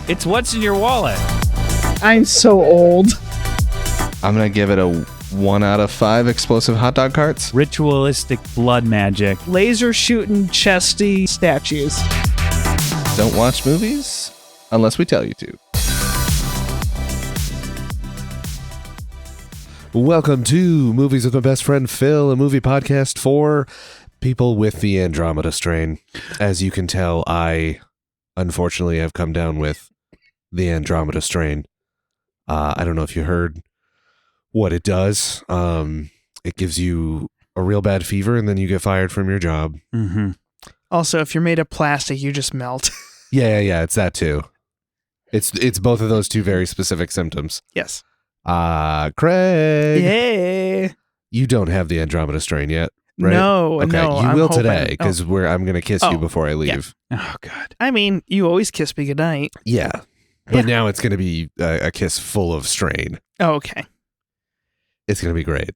It's what's in your wallet. I'm so old. I'm going to give it a 1 out of 5 explosive hot dog carts. Ritualistic blood magic. Laser shooting chesty statues. Don't watch movies unless we tell you to. Welcome to Movies with My Best Friend Phil, a movie podcast for people with the Andromeda Strain. As you can tell, I unfortunately have come down with the Andromeda Strain. I don't know if you heard what it does. It gives you a real bad fever and then you get fired from your job. Mm-hmm. Also, if you're made of plastic, you just melt. Yeah, it's that too. It's both of those two very specific symptoms. Yes. Craig. Yay. You don't have the Andromeda Strain yet, right? No, okay. no. You I'm will hoping. today because I'm going to kiss you Oh, before I leave. Oh, God. I mean, you always kiss me goodnight. Yeah. But now it's going to be a kiss full of strain. Oh, okay. It's going to be great.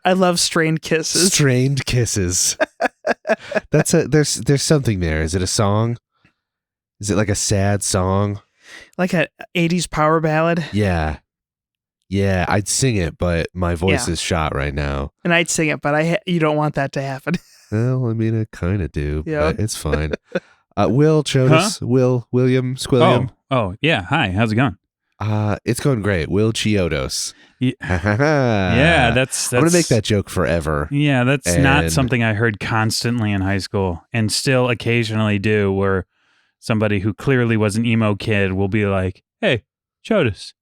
I love strained kisses. Strained kisses. There's something there. Is it a song? Is it like a sad song? Like a 80s power ballad. Yeah. Yeah, I'd sing it, but my voice is shot right now. And I'd sing it, but you don't want that to happen. Well, I mean, I kind of do, Yeah. but it's fine. Will Chodas, William Squilliam. Oh, yeah. Hi, how's it going? It's going great. Will Chiodos. Yeah, that's I'm going to make that joke forever. Yeah, that's not something I heard constantly in high school and still occasionally do, where somebody who clearly was an emo kid will be like, "Hey, Chodas,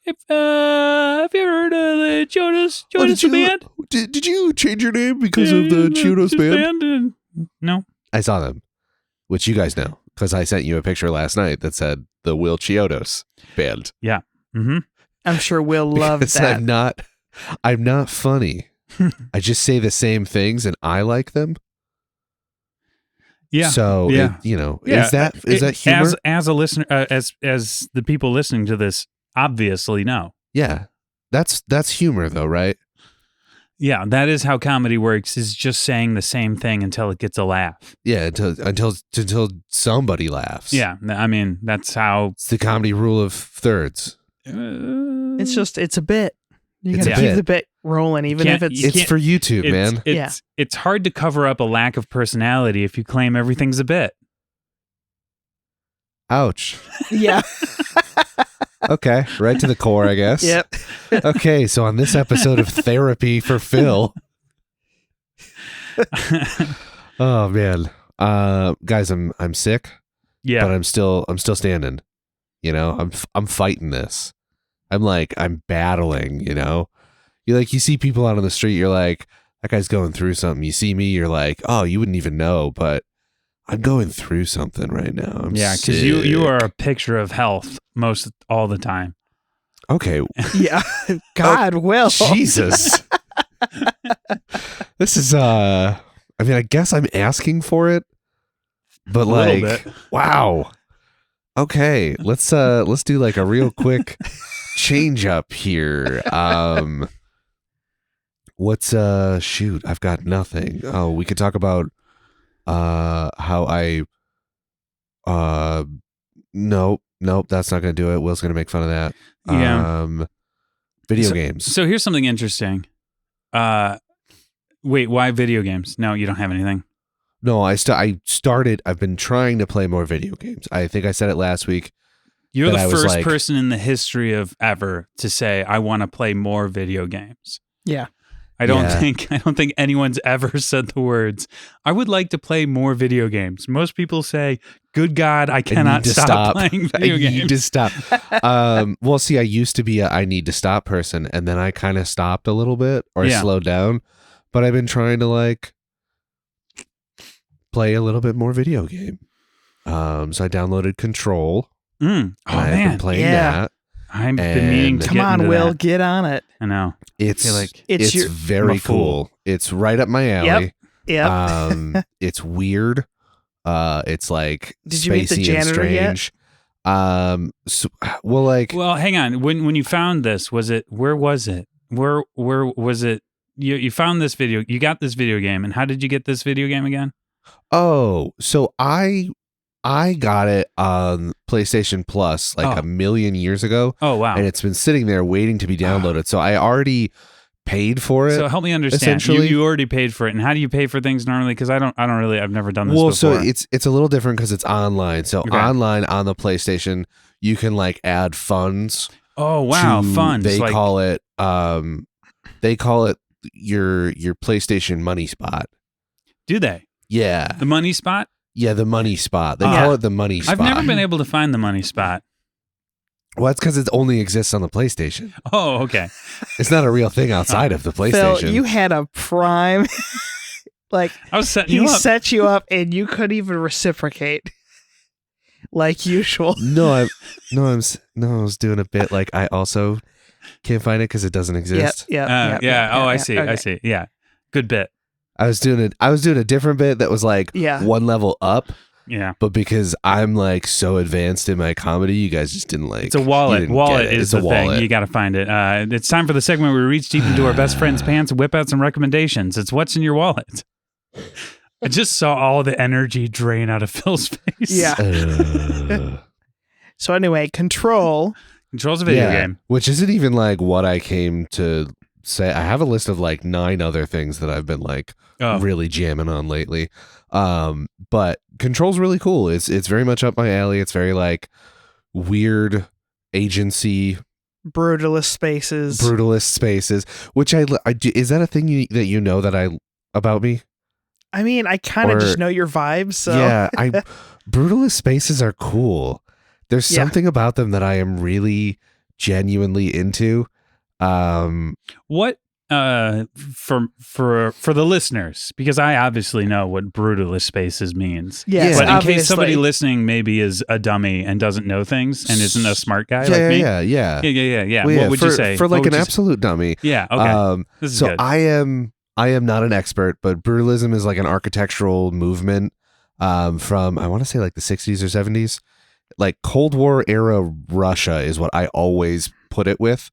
have you ever heard of the Chodas band? Did you change your name because of the Chiodos band? No. I saw them, which you guys know, because I sent you a picture last night that said the Will Chiodos band. Yeah. Mm-hmm. I'm sure Will love that. I'm not funny. I just say the same things and I like them. Yeah. So, yeah. Is that humor? As a listener, as the people listening to this obviously know. Yeah. That's humor though, right? Yeah, that is how comedy works, is just saying the same thing until it gets a laugh. Yeah, until somebody laughs. Yeah, I mean, that's how... It's the comedy rule of thirds. It's a bit. You gotta It's a keep bit. the bit rolling, even if It's for YouTube, man. It's hard to cover up a lack of personality if you claim everything's a bit. Ouch. Yeah. Okay, right to the core, I guess. Yep. Okay, so on this episode of Therapy for Phil. Oh man. Guys, I'm sick. Yeah. But I'm still standing. I'm fighting this. I'm battling, You see people out on the street, you're like, that guy's going through something. You see me, you're like, oh, you wouldn't even know, but I'm going through something right now. Yeah, because you are a picture of health all the time. Okay. Yeah. God, Will. Jesus. This is I guess I'm asking for it, but a little bit. Wow. Okay, let's do like a real quick change up here. What's shoot, I've got nothing. Oh, we could talk about how I nope, that's not gonna do it. Will's gonna make fun of that. Yeah. Video games. So here's something interesting. Wait, why video games? No, you don't have anything. No, I started. I've been trying to play more video games. I think I said it last week. You're the first person in the history of ever to say, I want to play more video games. Yeah. I don't think anyone's ever said the words, I would like to play more video games. Most people say, good God, I cannot stop playing video games. I need to stop. Well, see, I used to be I need to stop person, and then I kind of stopped a little bit or slowed down. But I've been trying to play a little bit more video game. So I downloaded Control. Oh, I've man. been playing that. I've been meaning to Come get on, into Will, that. get on it. I know. It's It's very cool. It's right up my alley. Yep. It's weird. It's like Did you meet the spacey and janitor yet? strange. Well, hang on. When you found this, where was it? Where was it you found this video. You got this video game, and how did you get this video game again? Oh, so I got it on PlayStation Plus like Oh. a million years ago, Oh wow! and it's been sitting there waiting to be downloaded. So I already paid for it. So help me understand. essentially. You already paid for it, and how do you pay for things normally? Because I don't really. I've never done this Well, before. so it's a little different because it's online. So Okay. online on the PlayStation, you can like add funds. oh wow, to- fun! They like, call it your PlayStation money spot. do they Yeah, the money spot? yeah, the money spot. They Oh. call it the money spot. I've never been able to find the money spot. Well, that's because it only exists on the PlayStation. Oh, okay. It's not a real thing outside of the PlayStation. Phil, you had a prime. Like, I was setting he you up. set you up and you couldn't even reciprocate like usual. I was doing a bit like I also can't find it because it doesn't exist. Yeah. Oh, I see. I okay. see. Yeah. Good bit. I was doing a different bit that was like Yeah. one level up, Yeah. but because I'm like so advanced in my comedy, you guys just didn't like. It's a you wallet. didn't Wallet get it. is It's the a thing. wallet. You got to find it. It's time for the segment where we reach deep into our best friend's pants and whip out some recommendations. It's what's in your wallet. I just saw all the energy drain out of Phil's face. Yeah. So anyway, Control. Control's a video Yeah, game. which isn't even like what I came to say. I have a list of like 9 other things that I've been like Oh, really jamming on lately. But Control's really cool. It's very much up my alley. It's very like weird agency, Brutalist Spaces. brutalist spaces, which I do. Is that a thing that you know that I about me? I mean, I kind of Or- just know your vibes. So Yeah, brutalist spaces are cool. There's Yeah. something about them that I am really genuinely into. what for the listeners, because I obviously know what brutalist spaces means. Yes, But in obviously. case somebody listening maybe is a dummy and doesn't know things and isn't a smart guy like me. Yeah. Yeah. Well, What would you say? for What like would an you absolute dummy? say? Yeah. Okay. This is So good. I am not an expert, but brutalism is like an architectural movement from I want to say like the 60s or 70s. Like Cold War era Russia is what I always put it with.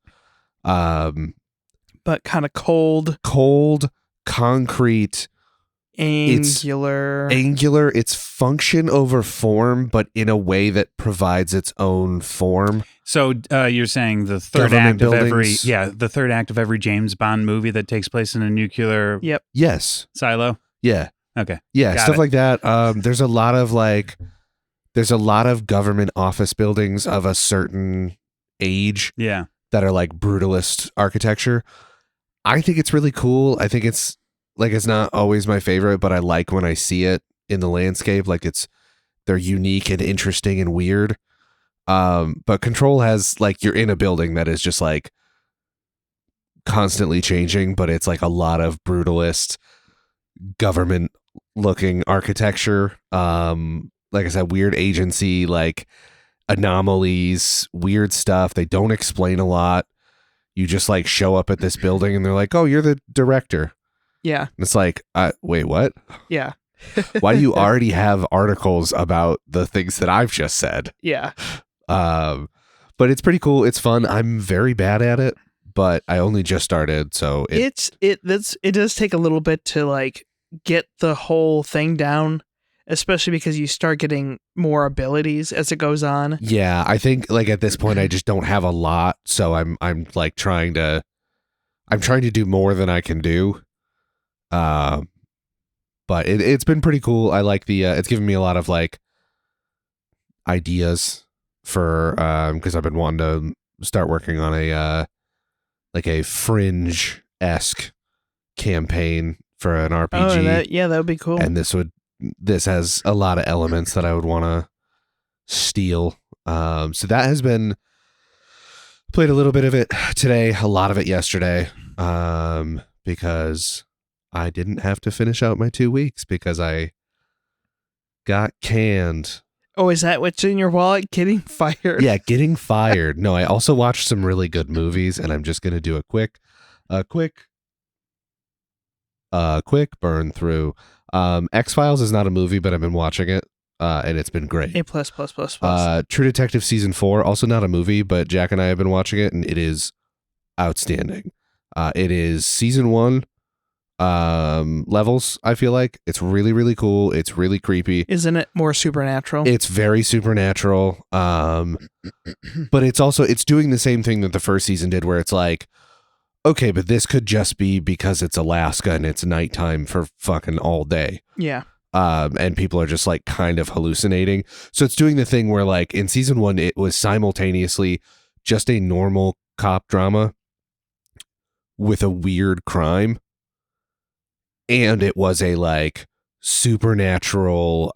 but kind of cold, Cold, concrete, angular. angular. It's function over form, but in a way that provides its own form. So you're saying the third Government act of every buildings. the third act of every James Bond movie that takes place in a nuclear Yep. Yes. silo? Yeah. Okay. Yeah. Got Stuff it. like that. There's a lot of government office buildings of a certain age Yeah. that are like brutalist architecture. I think it's really cool. I think it's not always my favorite, but I like when I see it in the landscape. Like they're unique and interesting and weird. But Control has like you're in a building that is just like constantly changing, but it's like a lot of brutalist government looking architecture. Like I said, weird agency, like anomalies, weird stuff. They don't explain a lot. You just like show up at this building and they're like, "Oh, you're the director." Yeah. And it's like, wait, what? Yeah. Why do you already have articles about the things that I've just said? Yeah. But it's pretty cool. It's fun. I'm very bad at it, but I only just started, so It does take a little bit to like get the whole thing down, especially because you start getting more abilities as it goes on. yeah, I think like at this point I just don't have a lot, so I'm like trying to do more than I can do. But it's been pretty cool. I like the it's given me a lot of like ideas for because I've been wanting to start working on a like a Fringe-esque campaign for an RPG. Oh, that would be cool. And this has a lot of elements that I would want to steal. So that has been played a little bit of it today, a lot of it yesterday, because I didn't have to finish out my 2 weeks because I got canned. Oh, is that what's in your wallet? Getting fired? Yeah, getting fired. No, I also watched some really good movies, and I'm just gonna do a quick burn through. X-Files is not a movie, but I've been watching it, and it's been great. A plus plus plus plus. True Detective season 4, also not a movie, but Jack and I have been watching it, and it is outstanding. It is season 1 levels. I feel like it's really, really cool. It's really creepy. Isn't it more supernatural? It's very supernatural. But it's doing the same thing that the first season did, where it's like, okay, but this could just be because it's Alaska and it's nighttime for fucking all day. Yeah. And people are just like kind of hallucinating. So it's doing the thing where like in season 1, it was simultaneously just a normal cop drama with a weird crime. And it was a like supernatural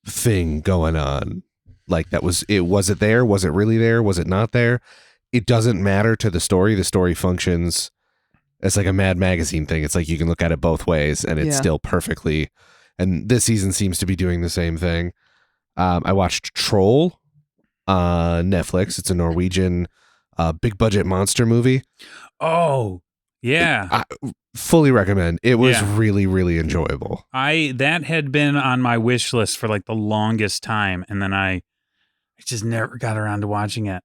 thing going on. Like was it there? Was it really there? Was it not there? It doesn't matter to the story. The story functions as like a Mad Magazine thing. It's like you can look at it both ways and it's still perfectly. And this season seems to be doing the same thing. I watched Troll on Netflix. It's a Norwegian big budget monster movie. Oh, yeah. I fully recommend. It was really, really enjoyable. That had been on my wish list for like the longest time, and then I just never got around to watching it.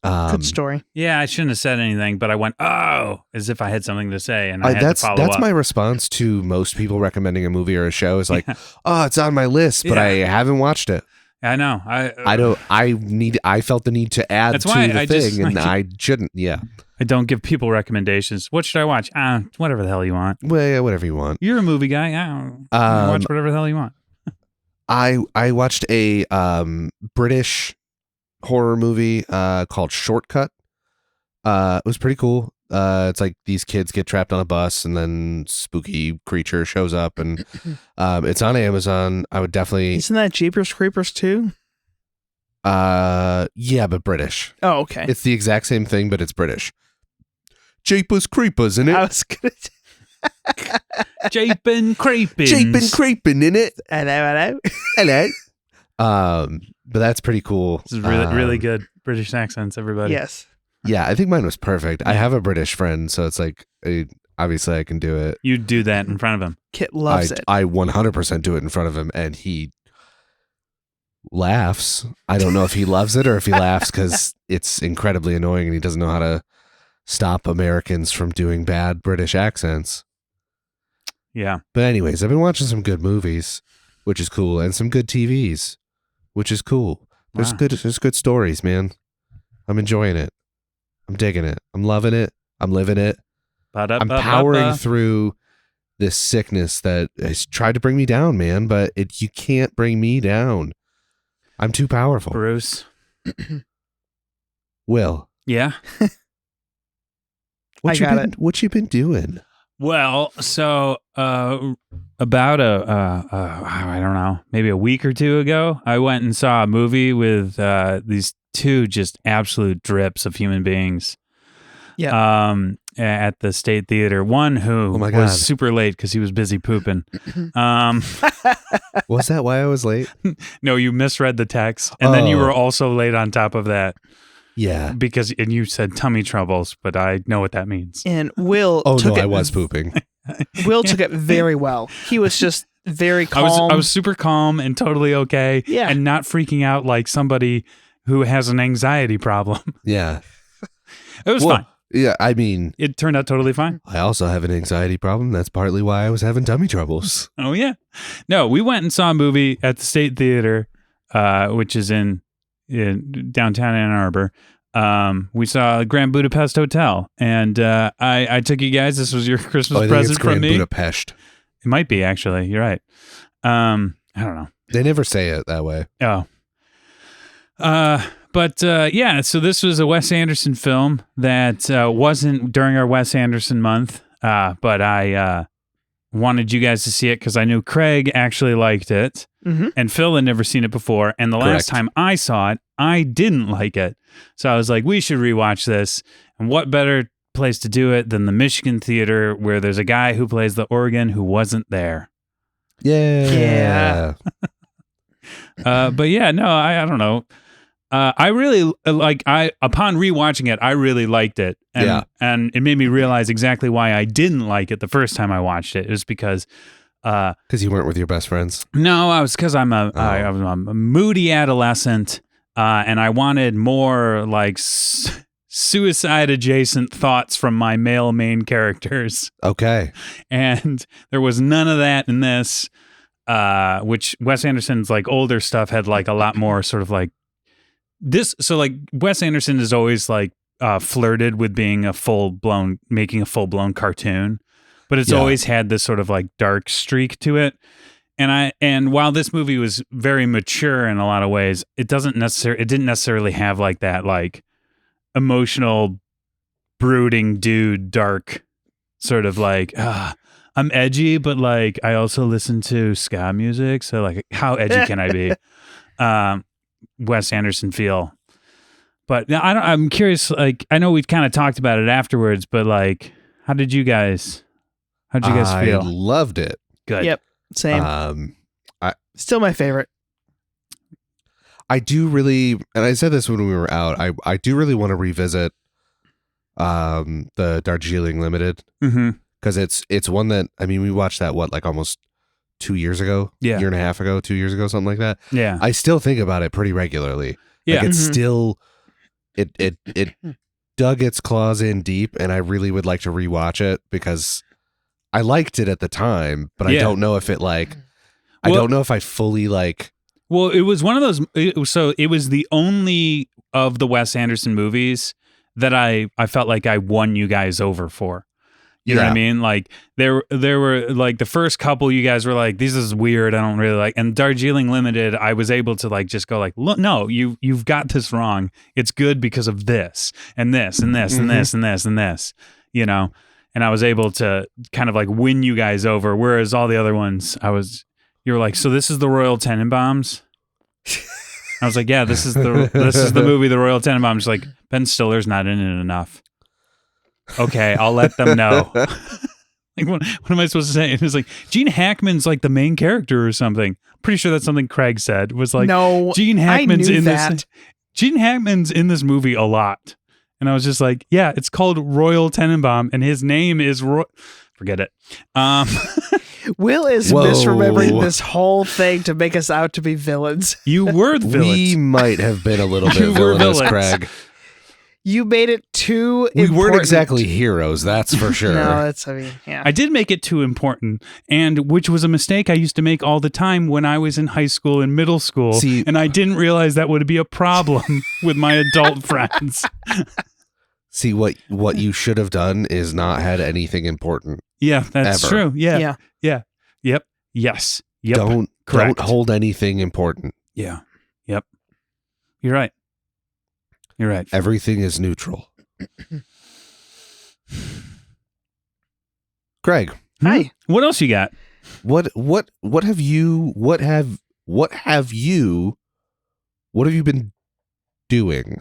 Good story. Yeah, I shouldn't have said anything, but I went, oh, as if I had something to say, and I had to follow up. That's my response to most people recommending a movie or a show is like, oh, it's on my list, but I haven't watched it. I know. I felt the need to add that's to why the I thing, just, and like, I shouldn't. Yeah, I don't give people recommendations. What should I watch? Whatever the hell you want. Well, yeah, whatever you want. You're a movie guy. Watch whatever the hell you want. I watched a British horror movie called Shortcut. It was pretty cool. It's like these kids get trapped on a bus and then spooky creature shows up, and it's on Amazon. I would definitely. Isn't that Jeepers Creepers too? Yeah, but British. Oh, okay. It's the exact same thing, but it's British. Jeepers Creepers, in it. I was gonna. Japin Creepin. Japin Creepin, in it. Hello. But that's pretty cool. This is really good British accents, everybody. Yes. Yeah, I think mine was perfect. I have a British friend, so it's like, obviously I can do it. You do that in front of him. Kit loves it. I 100% do it in front of him, and he laughs. I don't know if he loves it or if he laughs because it's incredibly annoying and he doesn't know how to stop Americans from doing bad British accents. Yeah. But anyways, I've been watching some good movies, which is cool, and some good TVs, which is cool. There's good stories, man. I'm enjoying it. I'm digging it. I'm loving it. I'm living it. I'm powering through this sickness that has tried to bring me down, man, but you can't bring me down. I'm too powerful. Bruce. Will. Yeah? What you been doing? Well, so about I don't know, maybe a week or two ago, I went and saw a movie with these two just absolute drips of human beings. Yeah. At the State Theater. One who was super late because he was busy pooping. Was that why I was late? No, you misread the text, and then you were also late on top of that. Yeah, and you said tummy troubles, but I know what that means. And Will. I was pooping. Will took it very well. He was just very calm. I was super calm and totally okay. Yeah. And not freaking out like somebody who has an anxiety problem. Yeah, it was fine. Yeah, I mean, it turned out totally fine. I also have an anxiety problem. That's partly why I was having tummy troubles. Oh yeah, no, we went and saw a movie at the State Theater, which is in downtown Ann Arbor. We saw Grand Budapest Hotel, and I took you guys. This was your Christmas present from me. Budapest. It might be, actually. You're right. I don't know. They never say it that way. Oh. But yeah, so this was a Wes Anderson film that wasn't during our Wes Anderson month, but I wanted you guys to see it because I knew Craig actually liked it, and Phil had never seen it before, and the last time I saw it, I didn't like it. So I was like, we should rewatch this, and what better place to do it than the Michigan Theater, where there's a guy who plays the organ who wasn't there. Yeah. But yeah, no, I don't know. I really upon rewatching it, I really liked it. And it made me realize exactly why I didn't like it the first time I watched it. It was because you weren't with your best friends. No, because I'm I was a moody adolescent, and I wanted more like suicide adjacent thoughts from my male main characters. Okay. And there was none of that in this, which Wes Anderson's like older stuff had like a lot more sort of like this. So like Wes Anderson is always like flirted with being making a full blown cartoon, but it's always had this sort of like dark streak to it. And while this movie was very mature in a lot of ways, it didn't necessarily have like that like emotional brooding dude dark sort of like I'm edgy, but like I also listen to ska music, so like how edgy can I be? Wes Anderson feel. But I'm curious, like I know we've kind of talked about it afterwards, but like how'd you guys feel? I loved it. Good. Yep. Same. Still my favorite. I do really, and I said this when we were out, I do really want to revisit the Darjeeling Limited, because it's one that, I mean, we watched that like almost 2 years ago, year and a half ago, 2 years ago, something like that. Yeah, I still think about it pretty regularly. Yeah, like it's still it dug its claws in deep, and I really would like to rewatch it because I liked it at the time, but I don't know if it like I don't know if I fully like. Well, it was one of those. So it was the only of the Wes Anderson movies that I felt like I won you guys over for. You know what I mean? Like there were like the first couple, you guys were like, "This is weird. I don't really like." And Darjeeling Limited, I was able to like just go like, "Look, no, you've got this wrong. It's good because of this and this and this and this and this and this." You know, and I was able to kind of like win you guys over. Whereas all the other ones, you were like, "So this is the Royal Tenenbaums?" I was like, "Yeah, this is the movie, The Royal Tenenbaums." She's like, "Ben Stiller's not in it enough." Okay, I'll let them know. Like, what am I supposed to say? And it's like, Gene Hackman's like the main character or something. Pretty sure that's something Craig said. Was like, no, Gene Hackman's I knew in that. this. Gene Hackman's in this movie a lot. And I was just like, yeah, it's called Royal Tenenbaum, and his name is Forget it. Will is Whoa. misremembering this whole thing to make us out to be villains. You were the villains. We might have been a little bit You were villainous, villains. Craig. You made it too We important. weren't exactly heroes, that's for sure. No, that's, I mean, yeah. I did make it too important, and which was a mistake I used to make all the time when I was in high school and middle school. See- and I didn't realize that would be a problem with my adult friends. See, what you should have done is not had anything important. Yeah, that's Ever. true. Yeah. Yeah. Yeah. Yep. Yes. Yep. Don't Correct. hold anything important. Yeah. Yep. You're right. You're right. Everything is neutral. Greg, Hi. What else you got? what have you been doing?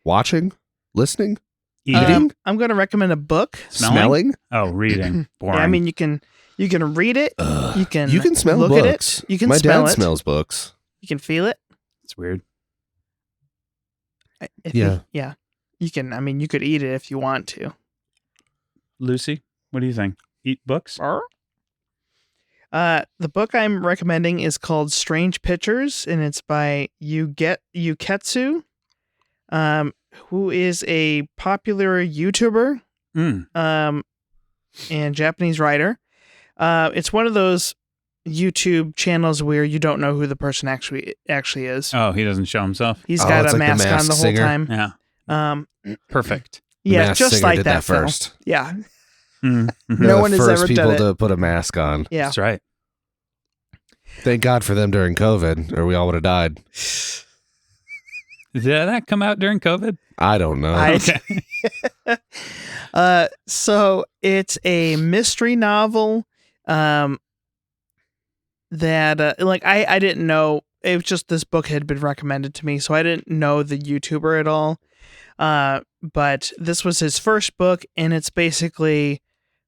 Watching? Listening? Eating? I'm going to recommend a book. Smelling? Oh, reading. Boring. Yeah, I mean, you can read it. You can smell look books. at it. You can My smell dad it. smells books. You can feel it. it's weird. I think- Yeah. yeah. You can. I mean, you could eat it if you want to. Lucy, what do you think? Eat books? The book I'm recommending is called Strange Pictures, and it's by Yuketsu, who is a popular YouTuber, and Japanese writer. It's one of those YouTube channels where you don't know who the person actually is. Oh, he doesn't show himself? He's Oh, got it's a like the mask on Masked the whole Singer? time. Yeah. Perfect. Yeah, Masked just Singer like did that Phil. first. Yeah, Mhm. No They're one the has first ever people done it. to put a mask on. yeah. That's right. Thank God for them during COVID, or we all would have died. Did that come out during COVID? I don't know. Okay. So it's a mystery novel that like I didn't know. It was just this book had been recommended to me, so I didn't know the YouTuber at all. But this was his first book, and it's basically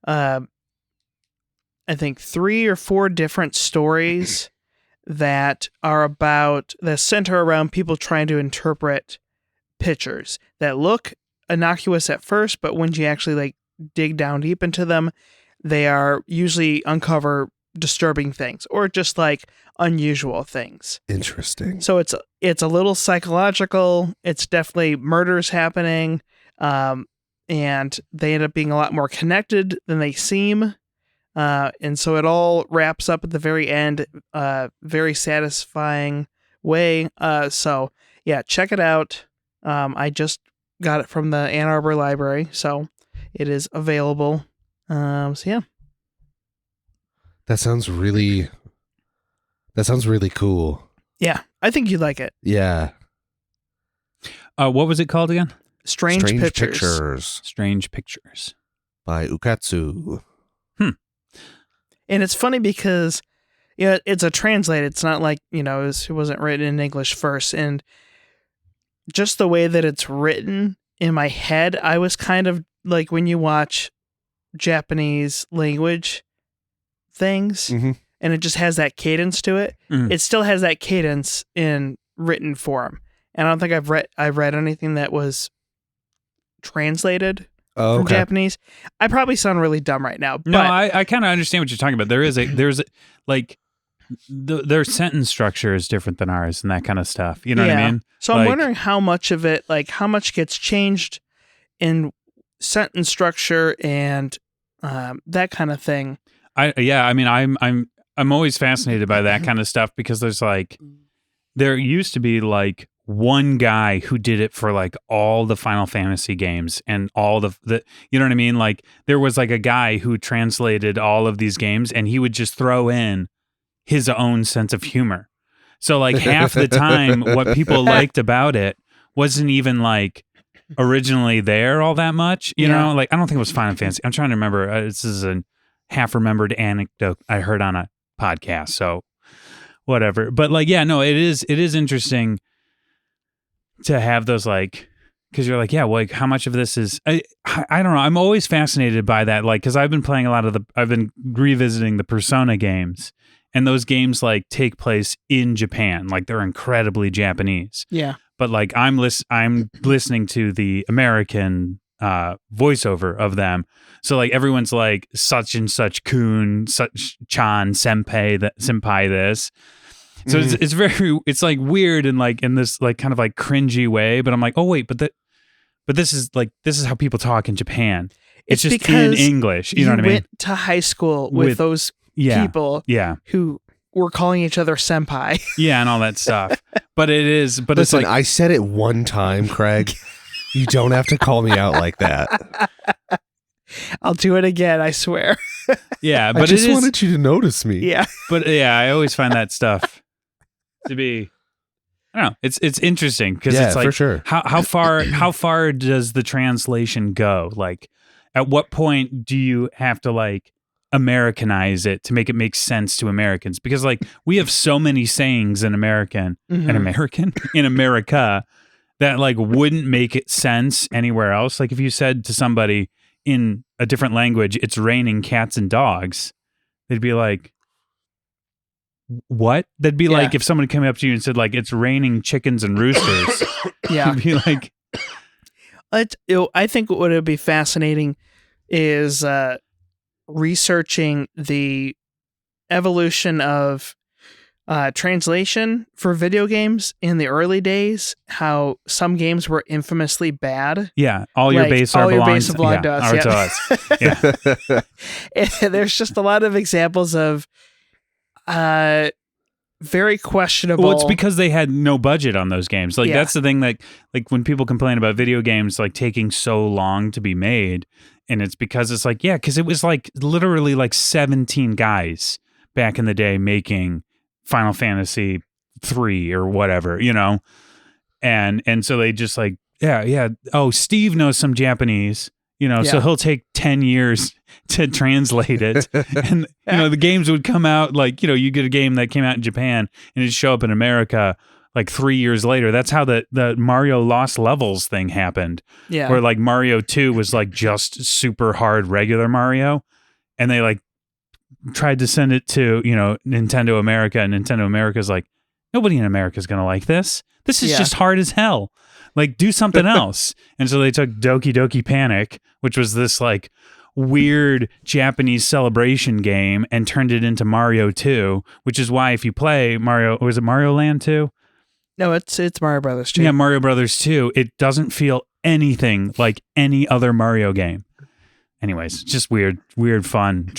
I think 3 or 4 different stories that center around people trying to interpret pictures that look innocuous at first, but when you actually like dig down deep into them, they are usually uncover disturbing things or just like unusual things. Interesting. So it's a little psychological. It's definitely murders happening. and they end up being a lot more connected than they seem. And so it all wraps up at the very end, very satisfying way. So yeah, check it out. I just got it from the Ann Arbor Library, so it is available. So yeah. That sounds really cool. Yeah, I think you'd like it. Yeah. What was it called again? Strange Pictures. Strange Pictures. By Ukatsu. And it's funny because it's a translate. It's not like, it wasn't written in English first. And just the way that it's written in my head, I was kind of like when you watch Japanese language things, Mm-hmm. and it just has that cadence to it. Mm. It still has that cadence in written form. And I don't think I've read anything that was translated from Japanese. I probably sound really dumb right now. But No, I kind of understand what you're talking about. Their sentence structure is different than ours and that kind of stuff. You know what I mean? So I'm wondering how much of it, how much gets changed in sentence structure and that kind of thing. I'm always fascinated by that kind of stuff because there used to be one guy who did it for all the Final Fantasy games and all the you know what I mean? There was a guy who translated all of these games and he would just throw in his own sense of humor. So half the time what people liked about it wasn't even originally there all that much, you know? I don't think it was Final Fantasy. I'm trying to remember. This is a half remembered anecdote I heard on a podcast. So whatever. But it is interesting to have those because you're how much of this is I don't know. I'm always fascinated by that because I've been playing I've been revisiting the Persona games, and those games take place in Japan, they're incredibly Japanese. Yeah. But I'm listening to the American voiceover of them, so everyone's such and such kun, such chan, senpai this. So it's very weird and in this kind of cringy way, but I'm oh wait, but this is how people talk in Japan. It's just in English. You know what I mean? Went to high school with those people who were calling each other senpai. Yeah, and all that stuff. But listen, it's I said it one time, Craig. You don't have to call me out like that. I'll do it again, I swear. Yeah, but I just wanted you to notice me. Yeah. But yeah, I always find that stuff to be, I don't know. It's interesting because it's for sure. How far does the translation go? At what point do you have to Americanize it to make it make sense to Americans? Because we have so many sayings in America that wouldn't make it sense anywhere else. If you said to somebody in a different language, it's raining cats and dogs, they'd be what? That'd be if someone came up to you and said it's raining chickens and roosters. Yeah. You'd be I think what would be fascinating is researching the evolution of translation for video games in the early days, how some games were infamously bad. Yeah, all your base belongs to us. Yeah. And there's just a lot of examples of very questionable. Well, it's because they had no budget on those games. That's the thing when people complain about video games taking so long to be made, and it's because it's because it was literally 17 guys back in the day making Final Fantasy 3 or whatever, and so they just oh, Steve knows some Japanese, so he'll take 10 years to translate it. And, the games would come out you get a game that came out in Japan and it'd show up in America 3 years later. That's how the Mario Lost Levels thing happened. Yeah. Where Mario 2 was just super hard regular Mario. And they tried to send it to, Nintendo America, and Nintendo America's nobody in America is going to like this. This is just hard as hell. Do something else. And so they took Doki Doki Panic, which was this weird Japanese celebration game, and turned it into Mario 2, which is why if you play Mario, was it Mario Land 2? No, it's Mario Brothers 2. Yeah, Mario Brothers 2. It doesn't feel anything like any other Mario game. Anyways, just weird fun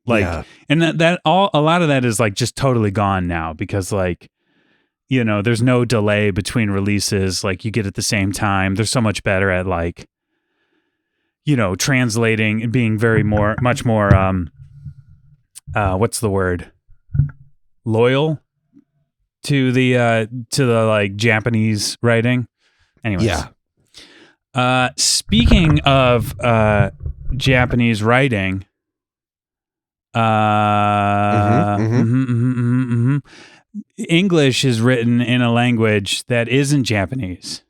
Yeah. and that all a lot of that is like just totally gone now because like, you know, there's no delay between releases. Like you get at the same time. They're so much better at like, you know, translating and being much more, what's the word? Loyal to the like Japanese writing. Anyways. Yeah. Speaking of Japanese writing, English is written in a language that isn't Japanese.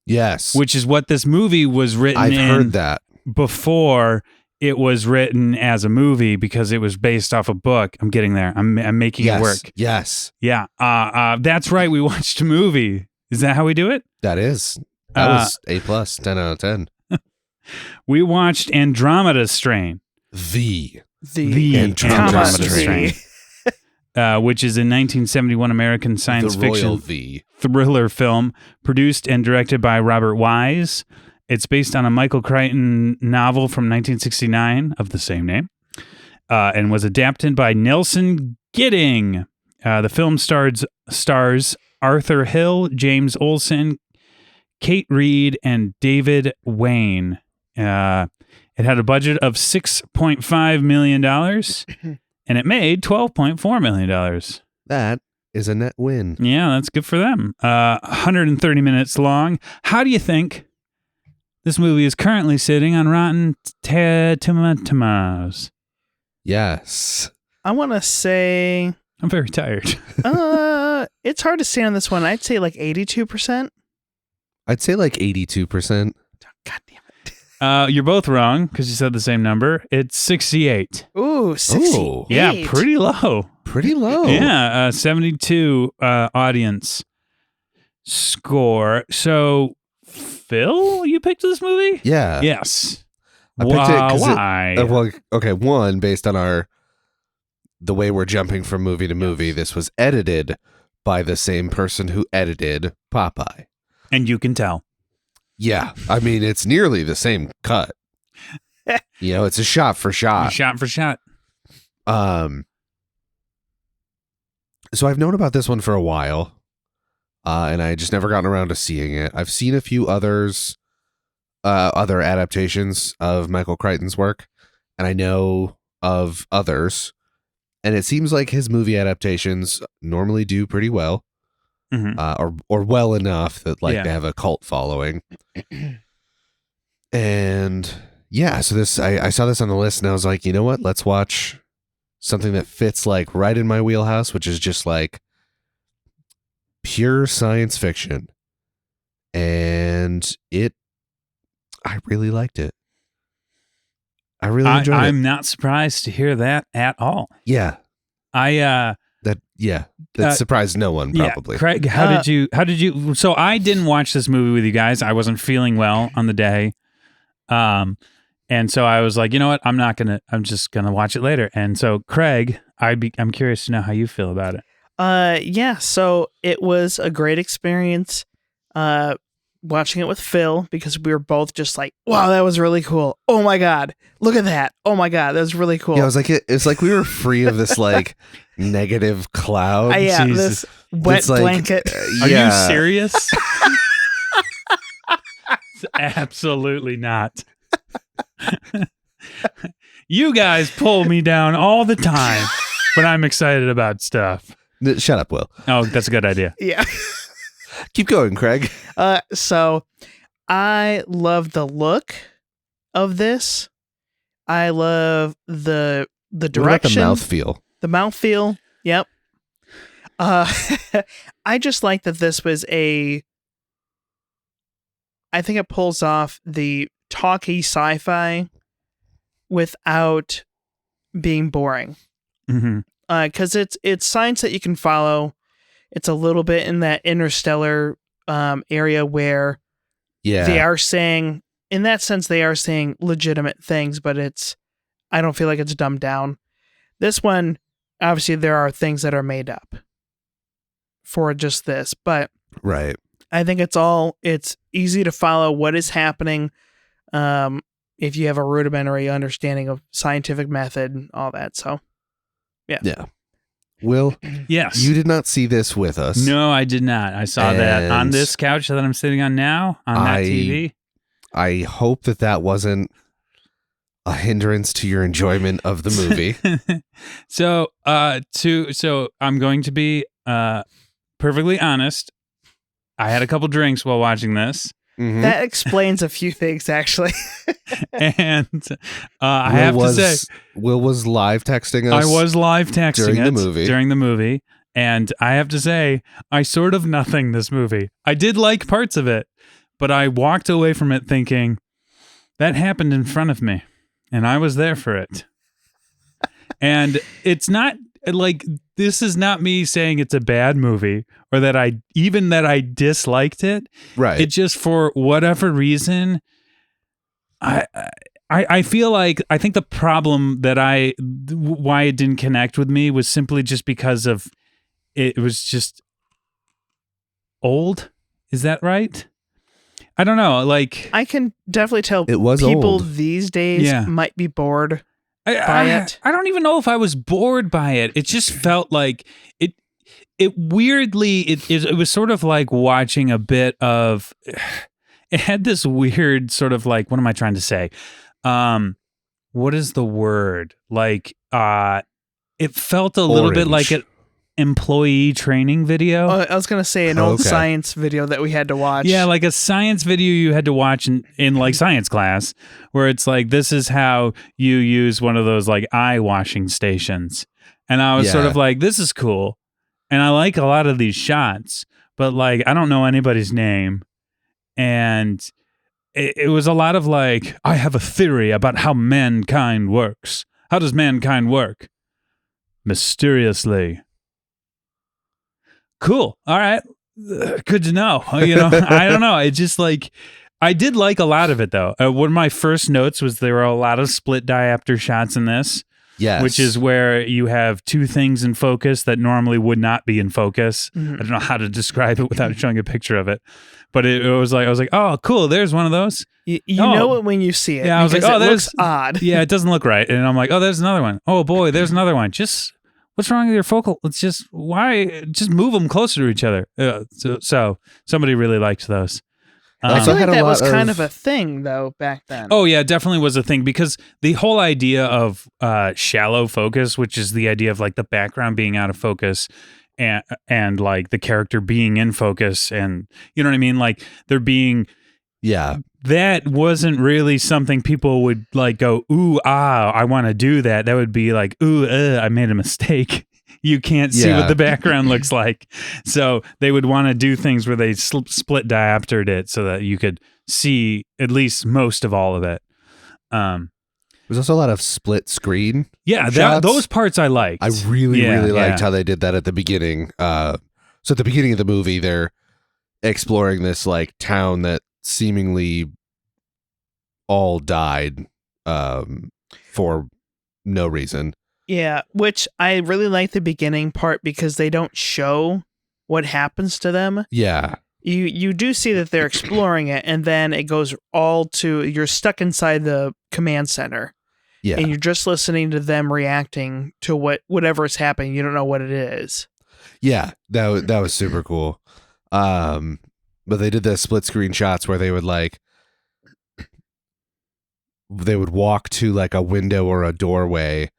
Yes. Which is what this movie was written I've in heard that. before it was written as a movie because it was based off a book. I'm getting there. I'm making it work. Yes. Yeah. That's right. We watched a movie. Is that how we do it? That is. That was A+, 10 out of 10. We watched Andromeda Strain. The Andromeda Strain. Which is a 1971 American science fiction thriller film produced and directed by Robert Wise. It's based on a Michael Crichton novel from 1969 of the same name and was adapted by Nelson Gidding. The film stars Arthur Hill, James Olsen, Kate Reed, and David Wayne. It had a budget of $6.5 million, and it made $12.4 million. That is a net win. Yeah, that's good for them. 130 minutes long. How do you think this movie is currently sitting on Rotten Tomatoes? Yes. I want to say... I'm very tired. It's hard to say on this one. I'd say like 82%. I'd say like 82%. God damn it. You're both wrong because you said the same number. It's 68. Ooh, 68. Yeah, pretty low. Pretty low. Yeah, 72 audience score. So, Phil, you picked this movie? Yeah. Yes. I picked it 'cause why? well, okay, one, based on the way we're jumping from movie to movie, this was edited by the same person who edited Popeye. And you can tell. Yeah. I mean, it's nearly the same cut. You know, it's a shot for shot. Shot for shot. So I've known about this one for a while, and I just never gotten around to seeing it. I've seen a few other adaptations of Michael Crichton's work, and I know of others, and it seems like his movie adaptations normally do pretty well, or well enough that they have a cult following. And yeah, so I saw this on the list, and I was like, you know what? Let's watch something that fits like right in my wheelhouse, which is just like pure science fiction. And I really liked it. I really enjoyed it. I'm not surprised to hear that at all. Yeah. That surprised no one probably. Yeah. Craig, how did you so I didn't watch this movie with you guys. I wasn't feeling well on the day. And so I was like, you know what? I'm just gonna watch it later. And so Craig, I'm curious to know how you feel about it. Yeah, so it was a great experience watching it with Phil because we were both just like, wow, that was really cool. Oh my God, look at that. Oh my God, that was really cool. Yeah, it's like we were free of this like negative cloud. Yeah, this wet blanket. Are you serious? Absolutely not. You guys pull me down all the time when I'm excited about stuff. Shut up, Will. Oh, that's a good idea. Yeah. Keep going, Craig. So I love the look of this. I love the direction. What about the mouthfeel? The mouthfeel. Yep. I just like that this was I think it pulls off the talky sci-fi without being boring. Because it's science that you can follow. It's a little bit in that interstellar area where they are saying, in that sense, they are saying legitimate things, but I don't feel like it's dumbed down. This one, obviously, there are things that are made up for just this, but right. I think it's easy to follow what is happening. If you have a rudimentary understanding of scientific method and all that. So, Yeah. Will, Yes. you did not see this with us. No, I did not. I saw that on And this couch that I'm sitting on now on that TV. I hope that wasn't a hindrance to your enjoyment of the movie. So I'm going to be perfectly honest. I had a couple drinks while watching this. Mhm. that explains a few things, actually. And I have to say, Will was live texting us. I was live texting during the movie. And I have to say, I sort of nothing this movie. I did like parts of it, but I walked away from it thinking, that happened in front of me, and I was there for it. And it's not like, this is not me saying it's a bad movie or that I disliked it. Right. It just, for whatever reason, I feel like, I think the problem that why it didn't connect with me was simply just because of it was just old. Is that right? I don't know. Like, I can definitely tell It was people old. these days Yeah. might be bored. I don't even know if I was bored by it. It just felt like it weirdly, it was sort of like watching a bit of, it had this weird sort of like, what am I trying to say? What is the word? Like, it felt a little bit like an employee training video. I was going to say an old Okay. science video that we had to watch. Yeah, like a science video you had to watch in like science class, where it's like, this is how you use one of those like eye washing stations. And I was sort Yeah. of like, this is cool. And I like a lot of these shots, but like, I don't know anybody's name. And it was a lot of like, I have a theory about how mankind works. How does mankind work? Mysteriously. Cool. All right. Good to know. You know, I don't know. It just like, I did like a lot of it though. One of my first notes was there were a lot of split diopter shots in this, Yes. which is where you have two things in focus that normally would not be in focus. Mhm. I don't know how to describe it without showing a picture of it, but it was like, I was like, oh, cool. There's one of those. You Oh. know it when you see it. Yeah, I was like, because oh, it there's- looks odd. Yeah, it doesn't look right. And I'm like, oh, there's another one. Oh boy, there's another one. Just, what's wrong with your focal? It's just, just move them closer to each other. So somebody really liked those. I Also feel had like a that was lot kind of- of a thing though back then. Oh yeah, definitely was a thing, because the whole idea of shallow focus, which is the idea of like the background being out of focus and like the character being in focus, and you know what I mean? Like there being, Yeah. that wasn't really something people would like go, ooh, I want to do that. That would be like, ooh, I made a mistake. You can't see Yeah. what the background looks like. So they would want to do things where they split dioptered it so that you could see at least most of all of it. There's also a lot of split screen. Yeah, shots. those parts I liked. I really, Yeah, really liked yeah. how they did that at the beginning. So at the beginning of the movie, they're exploring this like town that seemingly all died for no reason. Yeah, which I really like the beginning part because they don't show what happens to them. Yeah. You do see that they're exploring it, and then it goes all to, you're stuck inside the command center, Yeah. and you're just listening to them reacting to whatever is happening. You don't know what it is. Yeah. That was super cool. But they did the split screen shots where they would walk to like a window or a doorway,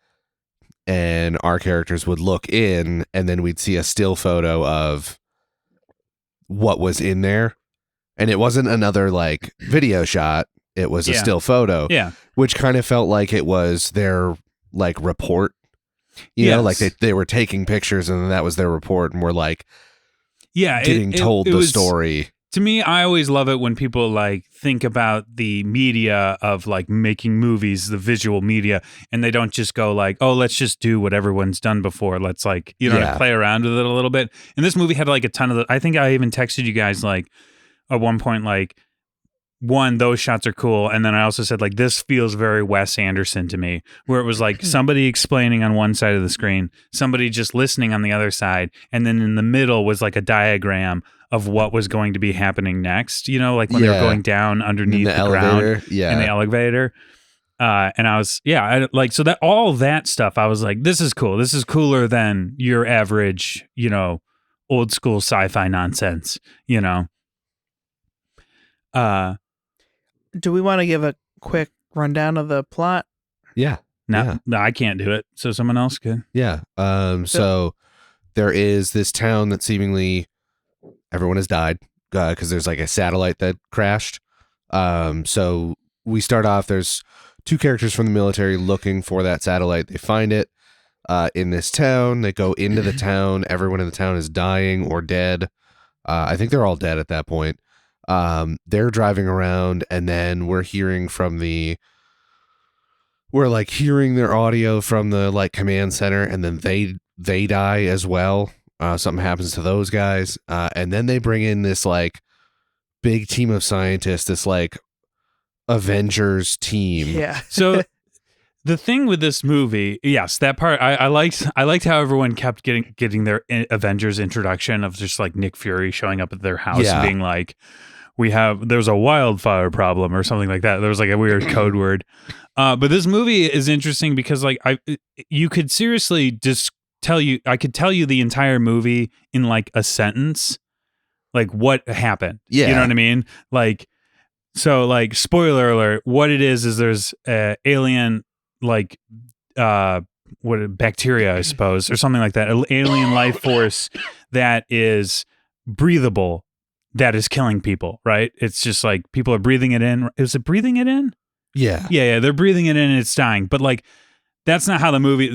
and our characters would look in, and then we'd see a still photo of what was in there. And it wasn't another like video shot. It was a Yeah. still photo, Yeah. which kind of felt like it was their like report, you know, like Yes. they were taking pictures and then that was their report, and we're like Yeah. getting told it the was, story. To me, I always love it when people like think about the media of like making movies, the visual media, and they don't just go like, oh, let's just do what everyone's done before. Let's like, you know, Yeah. play around with it a little bit. And this movie had like a ton of I think I even texted you guys like at one point, like, one, those shots are cool. And then I also said like, this feels very Wes Anderson to me, where it was like somebody explaining on one side of the screen, somebody just listening on the other side. And then in the middle was like a diagram of what was going to be happening next. You know, like when they were Yeah. going down underneath in the ground elevator. Yeah. in the elevator. And I was, so that all that stuff, I was like, this is cool. This is cooler than your average, you know, old school sci-fi nonsense, you know. Do we want to give a quick rundown of the plot? yeah. No, I can't do it. So someone else could. Yeah. So there is this town that seemingly everyone has died because there's like a satellite that crashed. So we start off, there's two characters from the military looking for that satellite. They find it in this town. They go into the town. Everyone in the town is dying or dead. I think they're all dead at that point. They're driving around, and then we're hearing their audio from the like command center, and then they die as well. Something happens to those guys, and then they bring in this like big team of scientists, this like Avengers team. Yeah. So the thing with this movie, yes, that part I liked how everyone kept getting their Avengers introduction of just like Nick Fury showing up at their house and being like, there's a wildfire problem or something like that. There was like a weird code word. But this movie is interesting because like you could seriously just I could tell you the entire movie in like a sentence, like what happened. Yeah. You know what I mean? Like, so like spoiler alert, what it is there's alien like bacteria, I suppose, or something like that. An alien life force that is breathable, that is killing people, right? It's just like people are breathing it in. Is it breathing it in? Yeah. Yeah, they're breathing it in and it's dying. But like that's not how the movie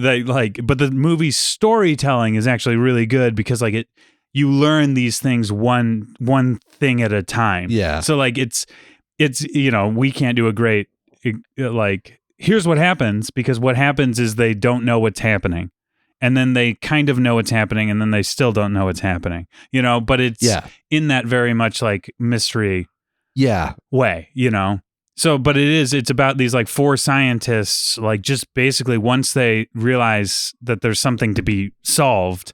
but the movie's storytelling is actually really good because like you learn these things one thing at a time. Yeah. So like it's you know, we can't do a great like here's what happens, because what happens is they don't know what's happening. And then they kind of know what's happening, and then they still don't know what's happening. You know, but it's in that very much like mystery way, you know. So, but it's about these like four scientists, like just basically once they realize that there's something to be solved,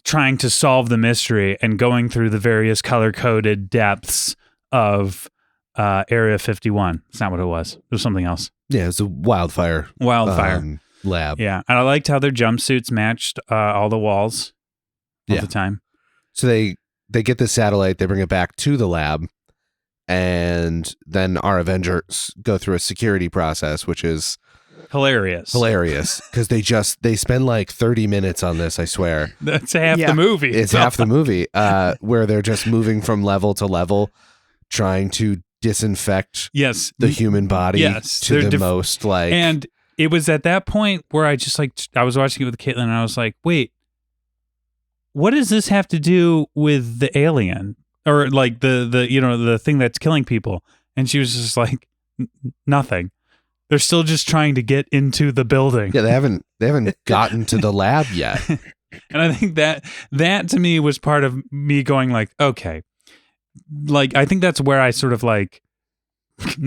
trying to solve the mystery and going through the various color-coded depths of Area 51. It's not what it was. It was something else. Yeah, it's a wildfire lab. Yeah, and I liked how their jumpsuits matched all the walls all the time. So they get the satellite, they bring it back to the lab, and then our Avengers go through a security process, which is hilarious because they spend like 30 minutes on this, I swear. That's half the movie. It's half the movie where they're just moving from level to level, trying to disinfect the human body to the most like. And it was at that point where I was watching it with Caitlin and I was like, wait, what does this have to do with the alien or like the you know, the thing that's killing people? And she was just like, nothing. They're still just trying to get into the building. Yeah, they haven't gotten to the lab yet. And I think that to me was part of me going like, okay, like I think that's where I sort of like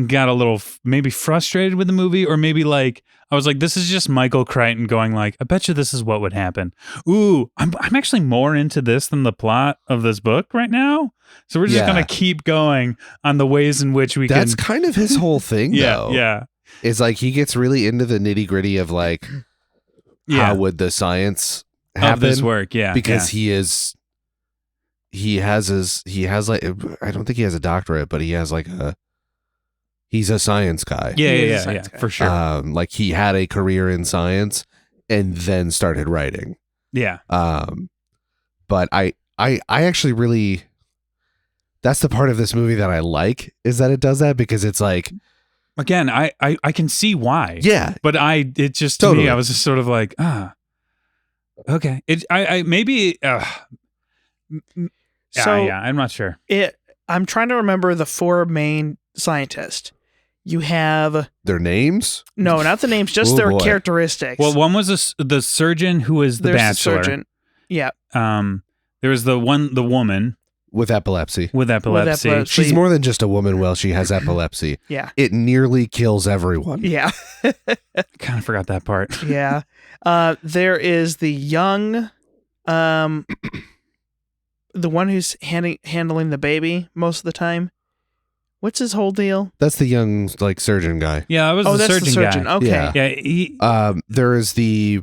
got a little maybe frustrated with the movie, or maybe like I was like, this is just Michael Crichton going like, I bet you this is what would happen. Ooh, I'm actually more into this than the plot of this book right now. So we're just gonna keep going on the ways in which That's kind of his whole thing, though. Yeah. It's like he gets really into the nitty gritty of like how would the science happen of this work, because he has like, I don't think he has a doctorate, but he has like he's a science guy. Yeah, for sure. Like he had a career in science and then started writing. Yeah. But I actually really, that's the part of this movie that I like, is that it does that, because it's like, again, I can see why. Yeah. But it just, to me, I was just sort of like, okay. I'm not sure. I'm trying to remember the four main scientists. You have their names? No, not the names, just their characteristics. Well, one was the surgeon who was the bachelor. The surgeon. Yeah. There was the woman with epilepsy. She's more than just a woman. Well, she has epilepsy. Yeah. It nearly kills everyone. Yeah. I kind of forgot that part. Yeah. There is the young the one who's handling the baby most of the time. What's his whole deal? That's the young like surgeon guy. Yeah, I was the that's surgeon, the surgeon. guy. Okay. Yeah, There is the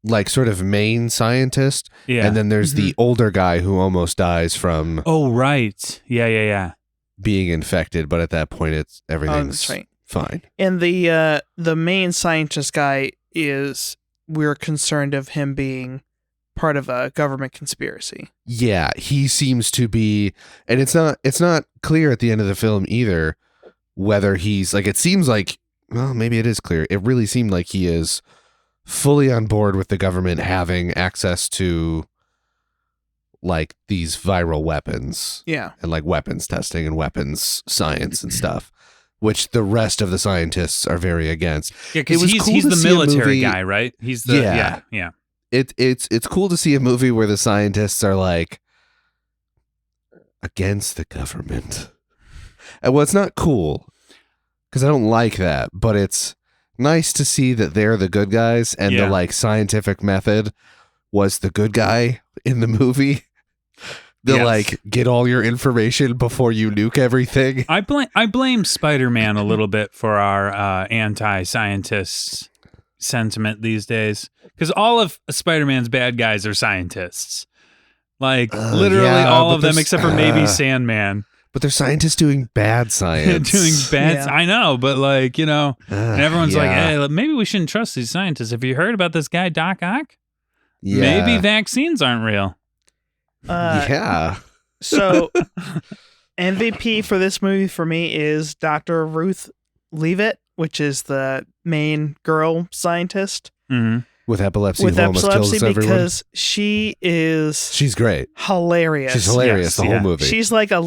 like sort of main scientist, yeah. and then there's the older guy who almost dies from Oh, right. Yeah. being infected, but at that point it's everything's that's right. fine. And the main scientist guy we're concerned of him being part of a government conspiracy. Yeah, he seems to be, and it's not clear at the end of the film either whether he's like, it seems like, well, maybe it is clear. It really seemed like he is fully on board with the government having access to like these viral weapons. Yeah. And like weapons testing and weapons science and stuff, which the rest of the scientists are very against. Yeah, because he's to the see a military movie- guy, right? He's the yeah. It's cool to see a movie where the scientists are like against the government. And well, it's not cool because I don't like that, but it's nice to see that they're the good guys and the like scientific method was the good guy in the movie. Like get all your information before you nuke everything. I blame Spider-Man a little bit for our anti-scientists sentiment these days, because all of Spider-Man's bad guys are scientists, like literally all of them except for maybe Sandman. But they're scientists doing bad science. Doing bad. Yeah. I know, but like, you know, and everyone's like, yeah. hey, maybe we shouldn't trust these scientists. Have you heard about this guy Doc Ock? Yeah. Maybe vaccines aren't real. Yeah. So MVP for this movie for me is Dr. Ruth Leavitt, which is the main girl scientist Mm-hmm. With epilepsy, who almost kills everyone. because she's great. hilarious. She's hilarious Yes, the whole yeah. movie. She's like the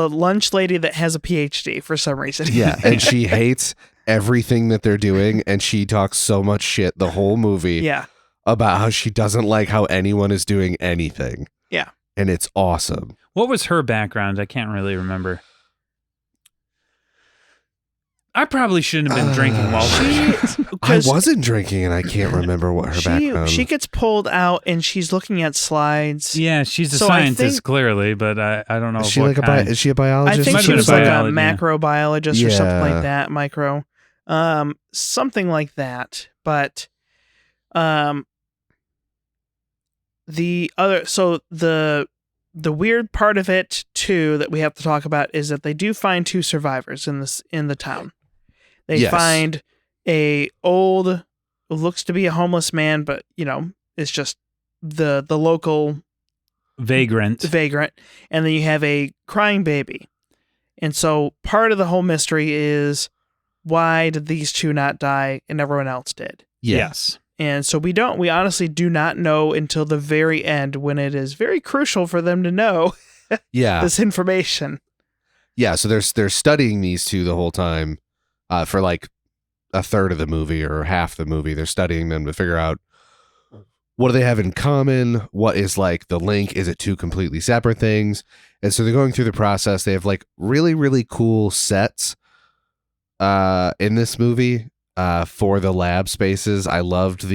lunch lady that has a PhD for some reason. Yeah, and she hates everything that they're doing, and she talks so much shit the whole movie Yeah. about how she doesn't like how anyone is doing anything. Yeah. And it's awesome. What was her background? I can't really remember. I probably shouldn't have been drinking while I wasn't drinking, and I can't remember what her background. She gets pulled out and she's looking at slides. Yeah, she's a So I scientist, think- clearly, but I don't know. Is she what like kind. is she a I biologist? think Might she have was been a like a biologist, yeah. macrobiologist or something Yeah. like that. Something like that. But the weird part of it too that we have to talk about is that they do find two survivors in the town. They Yes. find a old, looks to be a homeless man, but you know, it's just the local Vagrant. vagrant, and then you have a crying baby. And so part of the whole mystery is, why did these two not die and everyone else did? Yeah. Yes. And so we honestly do not know until the very end, when it is very crucial for them to know Yeah. this information. Yeah, so they're studying these two the whole time for like a third of the movie or half the movie. They're studying them to figure out what do they have in common? What is like the link? Is it two completely separate things? And so they're going through the process. They have like really, really cool sets in this movie for the lab spaces. I loved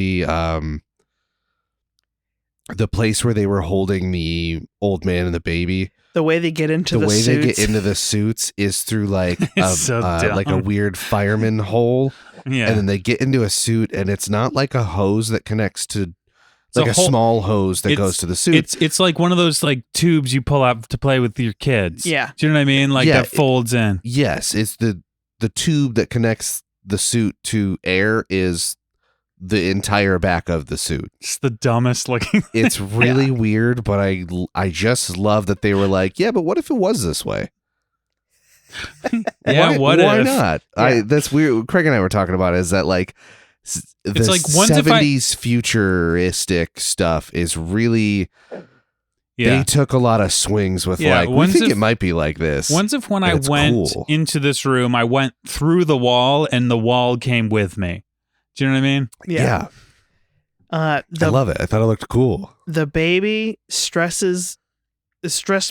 the place where they were holding the old man and the baby. The way they get into The way suits. they get into the suits is through like It's so dumb. like a weird fireman hole. Yeah. And then they get into a suit, and it's not like a hose that connects to It's like a whole- small hose that goes to the suit. It's like one of those like tubes you pull out to play with your kids. Yeah. Do you know what I mean? Like Yeah, that folds in. Yes, it's the tube that connects the suit to air is the entire back of the suit. It's the dumbest looking. It's really weird, but I just love that they were like, yeah, but what if it was this way? Yeah, why if? not? Yeah. That's weird. Craig and I were talking about is that like the It's like, once if I- 70s futuristic stuff is really Yeah. they took a lot of swings with Yeah, like we once think if- it might be like this. Once if when and I it's went cool. into this room, I went through the wall and the wall came with me. Do you know what I mean? yeah. I I love it. I thought it looked cool. the baby stressed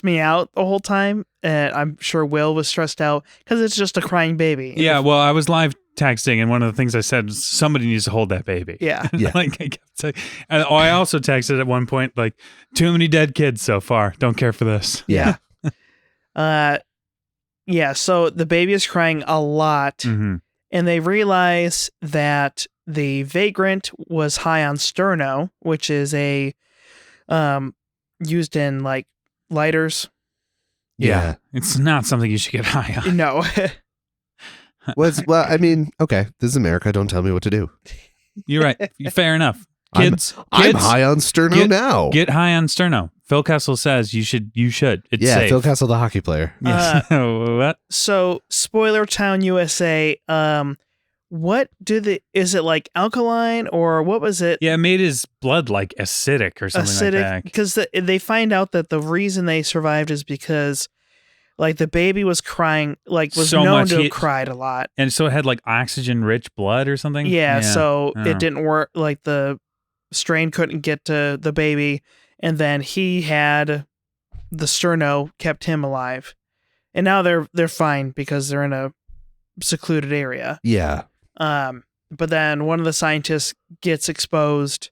me out the whole time, and I'm sure Will was stressed out because it's just a crying baby. Yeah, well, I was live texting, and one of the things I said was, somebody needs to hold that baby. Yeah. Yeah. Like I kept saying, and I also texted at one point, like, too many dead kids so far. Don't care for this. Yeah. Yeah, so the baby is crying a lot, Mhm. and they realize that the vagrant was high on sterno, which is a used in like lighters. Yeah. It's not something you should get high on. No. Well, I mean, okay, this is America. Don't tell me what to do. You're right. Fair enough. Kids, I'm high on sterno now. Get high on sterno. Phil Kessel says you should. It's yeah, safe. Phil Kessel, the hockey player. Yes. What? So, Spoiler Town, USA, what is it like alkaline or what was it? Yeah, it made his blood like acidic or something like that. Because they find out that the reason they survived is because like the baby was crying, like was So known much to have cried a lot. And so it had like oxygen rich blood or something? Yeah, so I don't know. it didn't work. Like the strain couldn't get to the baby, and then he had the sterno kept him alive, and now they're fine because they're in a secluded area. Yeah. But then one of the scientists gets exposed,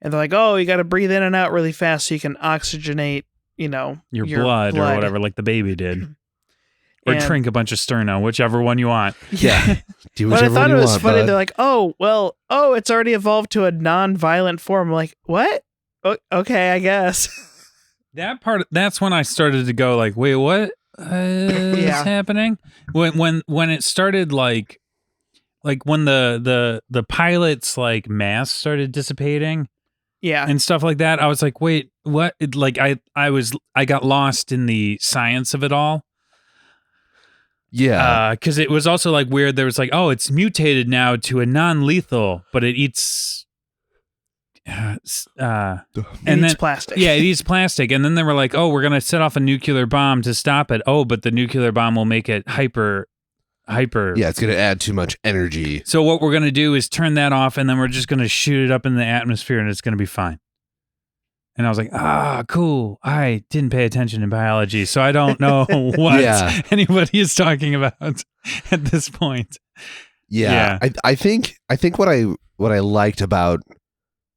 and they're like, "Oh, you got to breathe in and out really fast so you can oxygenate, your blood or whatever, like the baby did." Or And- drink a bunch of sterno, whichever one you want. Yeah. Do But I whichever thought one it you was want, funny. bud. They're like, "Oh, it's already evolved to a non-violent form." I'm like, "What? Okay, I guess." That's when I started to go like, wait, what is Yeah. happening? When it started like when the pilot's like mask started dissipating Yeah. and stuff like that, I was like, wait, what? I got lost in the science of it all. Yeah. Because it was also like weird. There was like, oh, it's mutated now to a non-lethal, but it eats. And It then eats plastic. yeah, it eats plastic. And then they were like, oh, we're gonna set off a nuclear bomb to stop it. Oh, but the nuclear bomb will make it hyper. Yeah, it's going to add too much energy. So what we're gonna do is turn that off, and then we're just gonna shoot it up in the atmosphere, and it's gonna be fine. And I was like, cool. I didn't pay attention in biology, so I don't know what Yeah. anybody is talking about at this point. Yeah. Yeah. I think what I liked about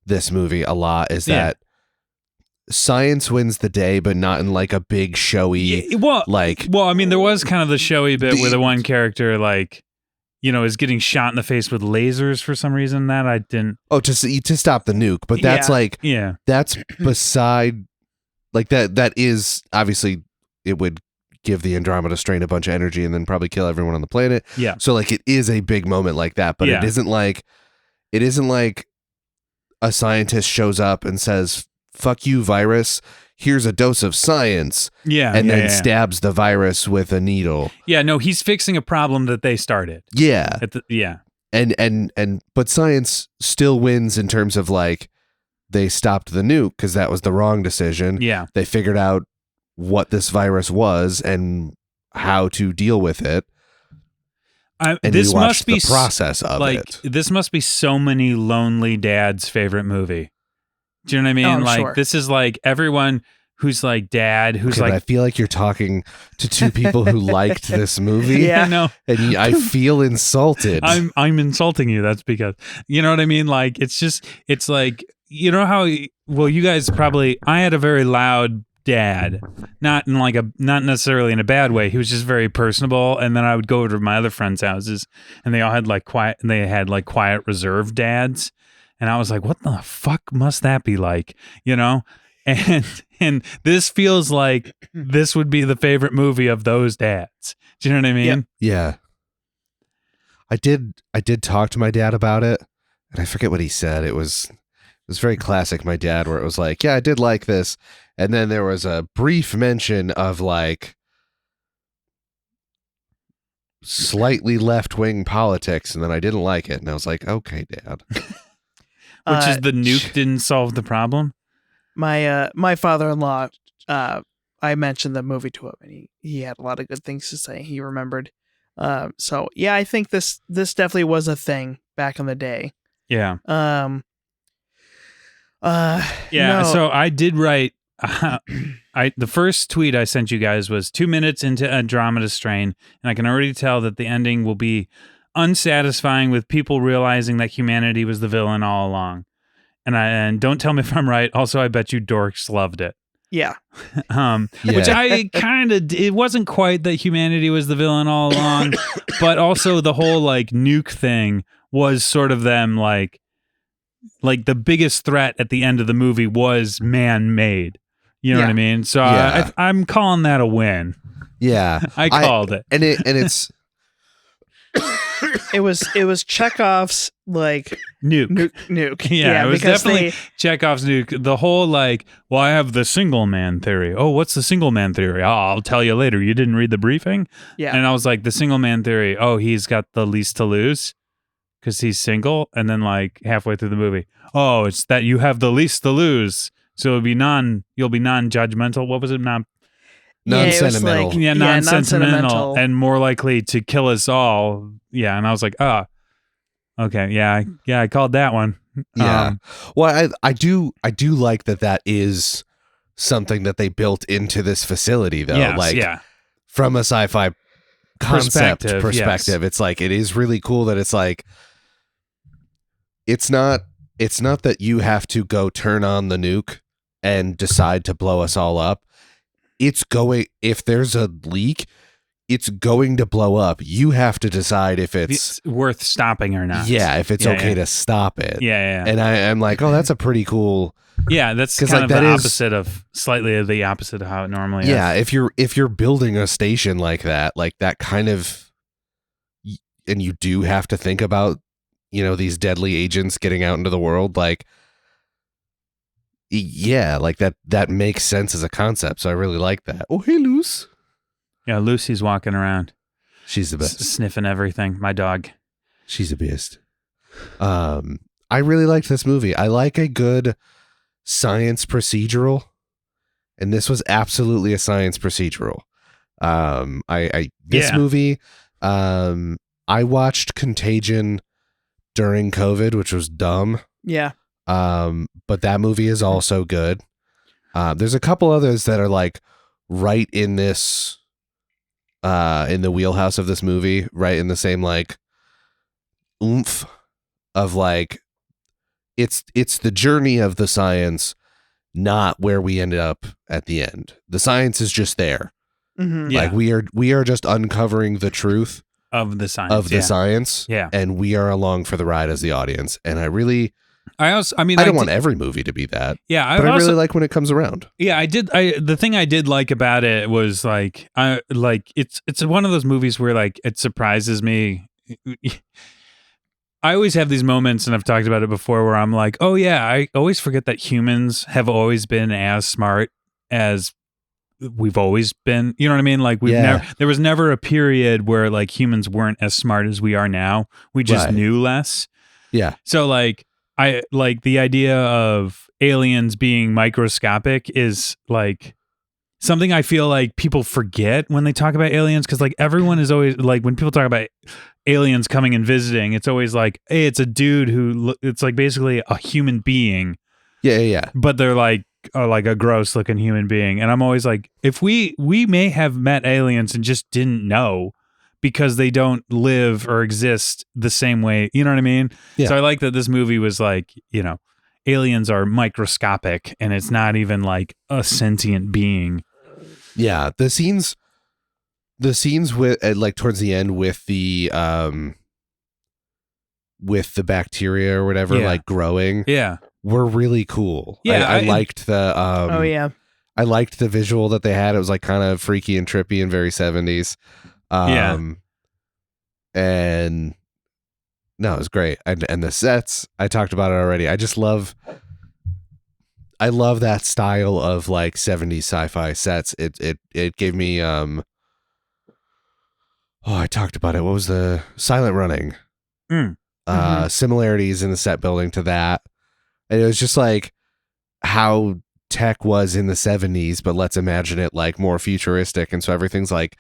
this movie a lot is Yeah. that science wins the day, but not in like a big showy Well, like I mean, there was kind of the showy bit where the one character, like, is getting shot in the face with lasers for some reason. That I didn't. to stop the nuke, but that's Yeah. like Yeah. that's beside like that is obviously it would give the Andromeda Strain a bunch of energy and then probably kill everyone on the planet. Yeah. So like it is a big moment like that, but Yeah. it isn't like a scientist shows up and says, "Fuck you, virus. Here's a dose of science," Yeah. and yeah, then yeah. stabs the virus with a needle. Yeah. No, he's fixing a problem that they started. Yeah. Yeah. And but science still wins in terms of like they stopped the nuke because that was the wrong decision. Yeah. They figured out what this virus was and how to deal with it. And This we watched must be the process of like it. this must be so many lonely dads' favorite movie. Do you know what I mean? Oh, I'm like sure. this is like everyone who's like dad, who's Okay, but I like, feel like you're talking to two people who liked this movie. Yeah. no, And I feel insulted. I'm insulting you. That's because you know what I mean. Like it's like how you guys probably. I had a very loud dad, not necessarily in a bad way. He was just very personable, and then I would go over to my other friends' houses, and they all had like quiet reserved dads, and I was like, what the fuck must that be like, and this feels like this would be the favorite movie of those dads. Do you know what I mean? Yep. Yeah. I did talk to my dad about it, and I forget what he said. It was very classic my dad, where it was like, yeah, I did like this. And then there was a brief mention of like slightly left-wing politics, and then I didn't like it. And I was like, okay, Dad. Which is the nuke didn't solve the problem. My father-in-law, I mentioned the movie to him, and he had a lot of good things to say. He remembered. So yeah, I think this definitely was a thing back in the day. Yeah. Yeah. Yeah. So I did write. The first tweet I sent you guys was 2 minutes into Andromeda Strain, and I can already tell that the ending will be unsatisfying with people realizing that humanity was the villain all along. And don't tell me if I'm right. Also, I bet you dorks loved it. Yeah. Which I it wasn't quite that humanity was the villain all along, but also the whole like nuke thing was sort of them like the biggest threat at the end of the movie was man-made. You know what I mean? So I'm calling that a win. Yeah. I called it. And it's It was Chekhov's like nuke. Yeah, it was definitely Chekhov's nuke. The whole like, well, I have the single man theory. Oh, what's the single man theory? Oh, I'll tell you later. You didn't read the briefing? Yeah. And I was like, the single man theory. Oh, he's got the least to lose because he's single. And then like halfway through the movie, oh, it's that you have the least to lose. So you'll be non-judgmental. What was it? Non-sentimental. Like, non-sentimental and more likely to kill us all. Yeah, and I was like, okay, yeah, I called that one. Yeah. Well, I do like that is something that they built into this facility, though. Yes, like, yeah. From a sci-fi concept perspective, yes. it's like it is really cool that it's like it's not that you have to go turn on the nuke and decide to blow us all up. It's going, if there's a leak, it's going to blow up. You have to decide if it's worth stopping or not. Yeah, if it's okay to stop it. Yeah. And I'm like, oh, that's a pretty cool. Yeah, that's kind like, of slightly the opposite of how it normally is. Yeah, if you're building a station like that kind of, and you do have to think about, these deadly agents getting out into the world, like, yeah, like that makes sense as a concept. So I really like that. Oh, hey, Luce. Yeah, Lucy's walking around. She's the best. Sniffing everything. My dog. She's the best. I really liked this movie. I like a good science procedural, and this was absolutely a science procedural. Movie, I watched Contagion during COVID, which was dumb. Yeah. But that movie is also good. There's a couple others that are like right in this, in the wheelhouse of this movie, right in the same like oomph of like, it's the journey of the science, not where we ended up at the end. The science is just there. Mm-hmm. Yeah. Like we are just uncovering the truth of the science. Yeah. And we are along for the ride as the audience. And I don't want every movie to be that. Yeah, but I really like when it comes around. Yeah, the thing I did like about it was like, it's one of those movies where like it surprises me. I always have these moments, and I've talked about it before, where I'm like, oh yeah, I always forget that humans have always been as smart as we've always been. You know what I mean? Like there was never a period where like humans weren't as smart as we are now. We just knew less. Yeah. So like, I like the idea of aliens being microscopic is like something I feel like people forget when they talk about aliens, because like everyone is always like, when people talk about aliens coming and visiting, it's always like, hey, it's a dude it's like basically a human being. Yeah. But they're like a gross looking human being. And I'm always like, if we may have met aliens and just didn't know, because they don't live or exist the same way. You know what I mean? Yeah. So I like that this movie was like, aliens are microscopic and it's not even like a sentient being. Yeah. The scenes with like towards the end with the bacteria or whatever, like growing. Yeah. Were really cool. Yeah. I liked the, oh yeah. I liked the visual that they had. It was like kind of freaky and trippy and very 70s. And no, it was great. And the sets, I talked about it already. I love that style of like 70s sci-fi sets. It gave me I talked about it. What was the Silent Running? Similarities in the set building to that. And it was just like how tech was in the 70s, but let's imagine it like more futuristic. And so everything's like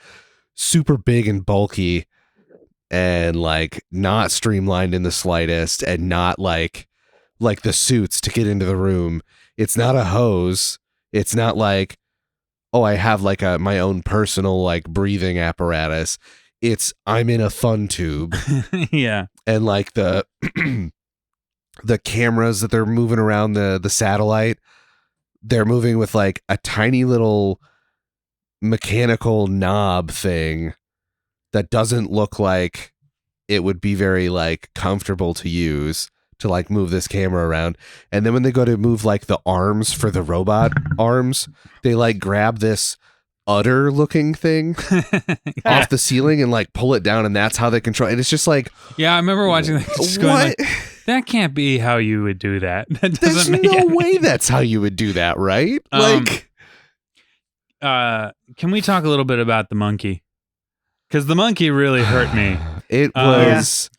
super big and bulky and like not streamlined in the slightest, and not like the suits to get into the room. It's not a hose. It's not like, oh, I have like my own personal like breathing apparatus. I'm in a fun tube. Yeah. And like the the cameras that they're moving around the satellite, they're moving with like a tiny little mechanical knob thing that doesn't look like it would be very like comfortable to use to like move this camera around. And then when they go to move like the arms for the robot arms, they like grab this udder looking thing off the ceiling and like pull it down, and that's how they control it. And it's just like, yeah, I remember watching that. Just going like, that can't be how you would do that. That there's doesn't no way that's how you would do that, right? Like, can we talk a little bit about the monkey? Because the monkey really hurt me. It was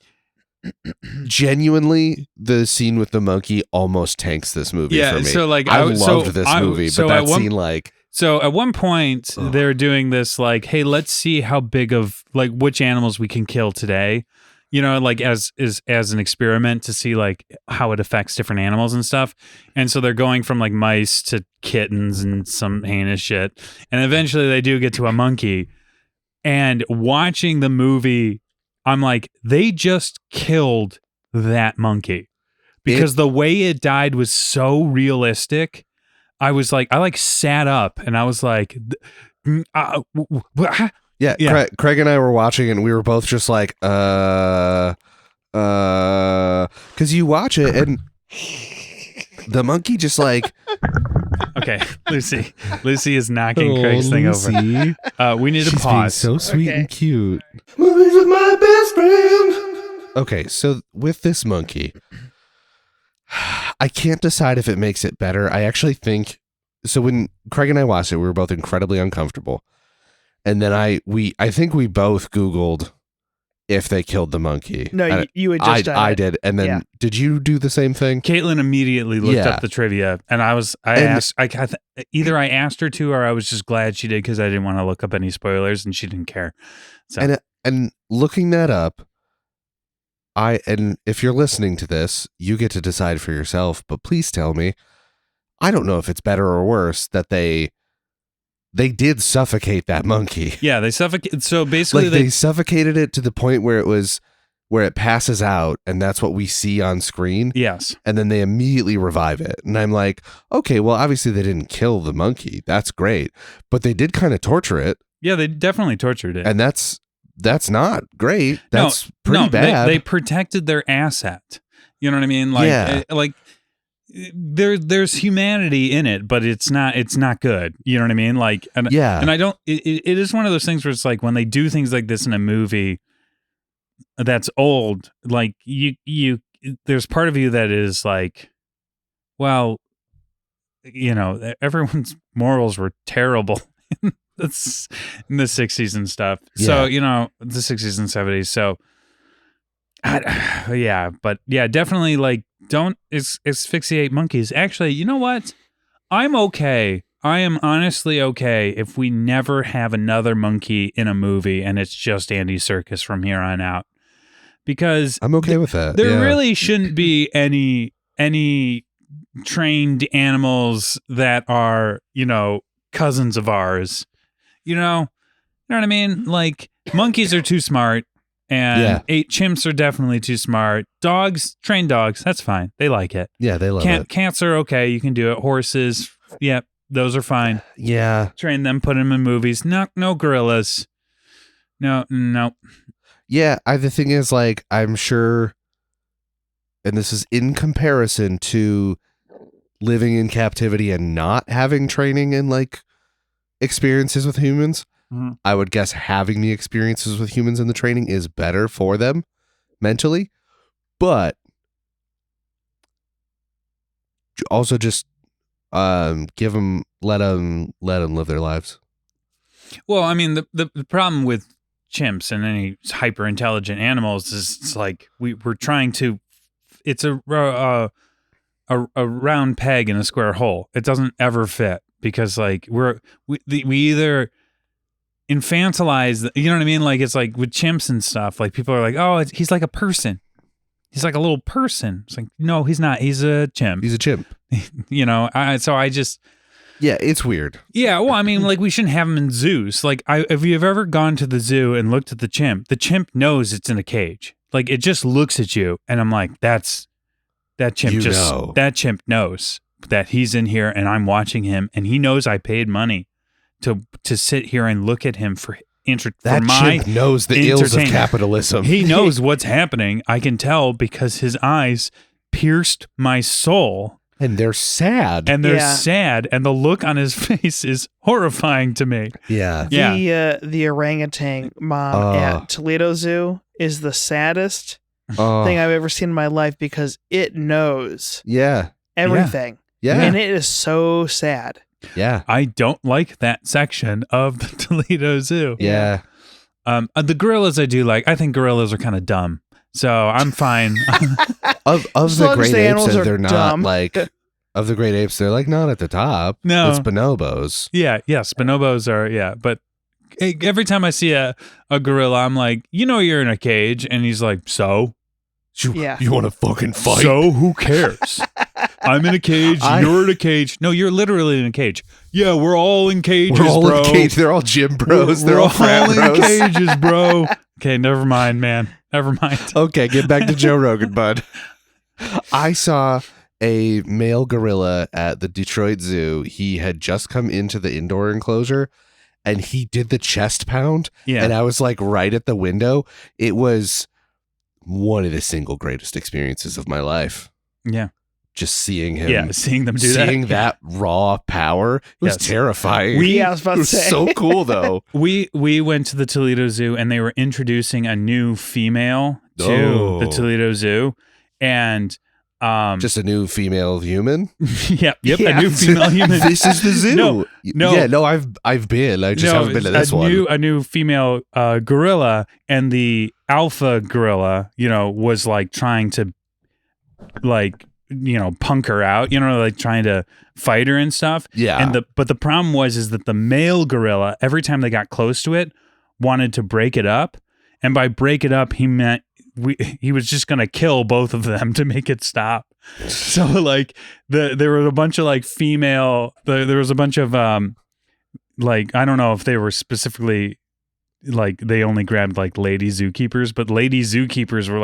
genuinely, the scene with the monkey almost tanks this movie for me. So like I loved this movie, but that scene like. So at one point they're doing this like, hey, let's see how big of like which animals we can kill today, you know, like as an experiment to see like how it affects different animals and stuff. And so they're going from like mice to kittens and some heinous shit, and eventually they do get to a monkey. And watching the movie, I'm like, they just killed that monkey because the way it died was so realistic. I was like, I like sat up and I was like, yeah. Craig and I were watching and we were both just like, because you watch it and the monkey just like. Okay, Lucy is knocking Craig's thing over. We need to pause. So sweet and cute. Movies with my best friend. Okay, so with this monkey, I can't decide if it makes it better. I actually think so. When Craig and I watched it, we were both incredibly uncomfortable, and then I think we both Googled if they killed the monkey. No, you had just done I it. did, and then did you do the same thing? Caitlin immediately looked up the trivia, and either I asked her to, or I was just glad she did because I didn't want to look up any spoilers, and she didn't care. So. And looking that up. And if you're listening to this, you get to decide for yourself, but please tell me, I don't know if it's better or worse that they did suffocate that monkey. Yeah, they suffocate. So basically they suffocated it to the point where it passes out, and that's what we see on screen. Yes. And then they immediately revive it. And I'm like, okay, well, obviously they didn't kill the monkey. That's great. But they did kind of torture it. Yeah, they definitely tortured it. And that's not great. That's pretty bad. They protected their asset. You know what I mean? Like, like there's humanity in it, but it's not good. You know what I mean? Like, and I don't. It is one of those things where it's like when they do things like this in a movie that's old, like you there's part of you that is like, well, you know, everyone's morals were terrible. That's in the 60s and stuff. Yeah. So, you know, the 60s and 70s. So, definitely like don't asphyxiate monkeys. Actually, you know what? I'm okay. I am honestly okay if we never have another monkey in a movie and it's just Andy Serkis from here on out. Because I'm okay with that. There really shouldn't be any trained animals that are, you know, cousins of ours. You know what I mean? Like monkeys are too smart, and 8 chimps are definitely too smart. Dogs, trained dogs, that's fine. They like it. Yeah, they love it. Cats are okay. You can do it. Horses, those are fine. Yeah, train them, put them in movies. No gorillas. No. Yeah, the thing is, like, I'm sure, and this is in comparison to living in captivity and not having training and like experiences with humans. Mm-hmm. I would guess having the experiences with humans and the training is better for them mentally, but also just let them live their lives. Well, I mean, the problem with chimps and any hyper intelligent animals is it's like we're trying to. It's a round peg in a square hole. It doesn't ever fit because like we either infantilize, you know what I mean? Like it's like with chimps and stuff, like people are like, oh, he's like a person. He's like a little person. It's like, no, he's not. He's a chimp. He's a chimp. You know, Yeah, it's weird. Yeah, well, I mean, like, we shouldn't have him in zoos. Like, if you've ever gone to the zoo and looked at the chimp knows it's in a cage. Like, it just looks at you, and I'm like, that chimp that chimp knows that he's in here, and I'm watching him, and he knows I paid money to sit here and look at him for that chimp knows the ills of capitalism. He knows what's happening. I can tell because his eyes pierced my soul. And they're sad. And the look on his face is horrifying to me. Yeah. The orangutan mom at Toledo Zoo is the saddest thing I've ever seen in my life because it knows everything. Yeah. And it is so sad. Yeah. I don't like that section of the Toledo Zoo. Yeah. The gorillas I do like. I think gorillas are kind of dumb. So I'm fine. of the great apes, they're not dumb. like of the great apes. They're like not at the top. No, it's bonobos. Yeah, bonobos are. But every time I see a gorilla, I'm like, you're in a cage, and he's like, so. You want to fucking fight? So who cares? I'm in a cage. You're in a cage. No, you're literally in a cage. Yeah, we're all in cages, bro. We're all in cage. They're all gym bros. They're all frat in bros. cages, bro. Okay, never mind, man. Never mind. Okay, get back to Joe Rogan, bud. I saw a male gorilla at the Detroit Zoo. He had just come into the indoor enclosure, and he did the chest pound. Yeah. And I was like right at the window. It was one of the single greatest experiences of my life. Yeah. Just seeing him. Yeah, seeing them do that. Seeing that raw power. It was terrifying. I was about to say. So cool, though. We went to the Toledo Zoo, and they were introducing a new female to the Toledo Zoo. And just a new female human. Yep, a new female human. This is the zoo. No, I've been. I just haven't been to this one. A new female gorilla, and the alpha gorilla, was like trying to, like, punk her out. Like trying to fight her and stuff. Yeah. But the problem is that the male gorilla, every time they got close to it, wanted to break it up, and by break it up, he meant he was just gonna kill both of them to make it stop. So like there were a bunch of like female. There was a bunch of like, I don't know if they were specifically like they only grabbed like lady zookeepers, but lady zookeepers were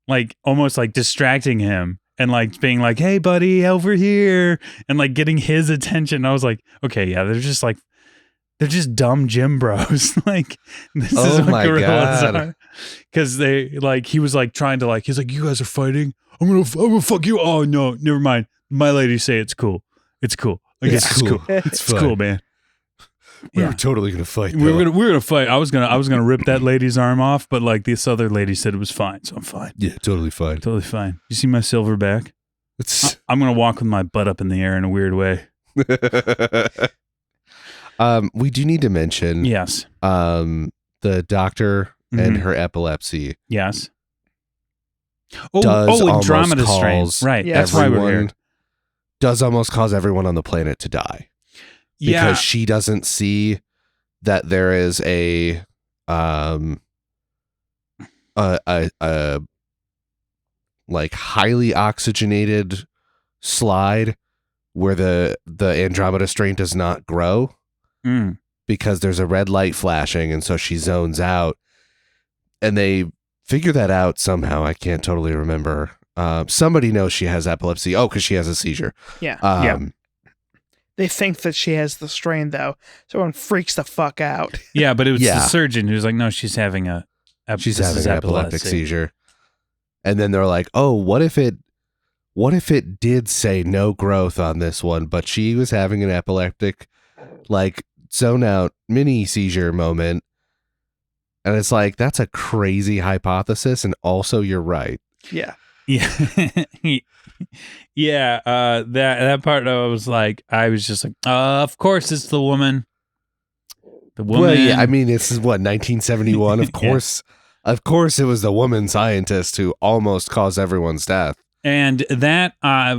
like almost like distracting him and like being like, "Hey buddy, over here," and like getting his attention. I was like, okay, yeah, they're just dumb gym bros. Like, this is what gorillas are. Because they like, he was like trying to like, he's like, "You guys are fighting. I'm gonna fuck you." Oh no, never mind. My ladies say it's cool. It's cool. Like, it's cool. It's cool, man. We were totally gonna fight. We were gonna fight. I was gonna rip that lady's arm off, but like this other lady said it was fine, so I'm fine. Yeah, totally fine. Totally fine. You see my silverback? I'm gonna walk with my butt up in the air in a weird way. We do need to mention Yes. The doctor and her epilepsy. Yes. Andromeda Strain. Right. Yeah, that's why we're here. Does almost cause everyone on the planet to die. Because she doesn't see that there is a like highly oxygenated slide where the Andromeda Strain does not grow because there's a red light flashing, and so she zones out, and they figure that out somehow. I can't totally remember. Somebody knows she has epilepsy. Oh, because she has a seizure. Yeah. They think that she has the strain, though, so everyone freaks the fuck out. Yeah, but it was the surgeon who's like, "No, she's having an epileptic seizure." And then they're like, "Oh, what if it did say no growth on this one, but she was having an epileptic, like, zone out mini seizure moment?" And it's like, that's a crazy hypothesis, and also you're right. Yeah. Yeah. That part I was just like, of course it's the woman. The woman. Well, yeah, I mean, this is what, 1971. Of course, of course, it was the woman scientist who almost caused everyone's death. And that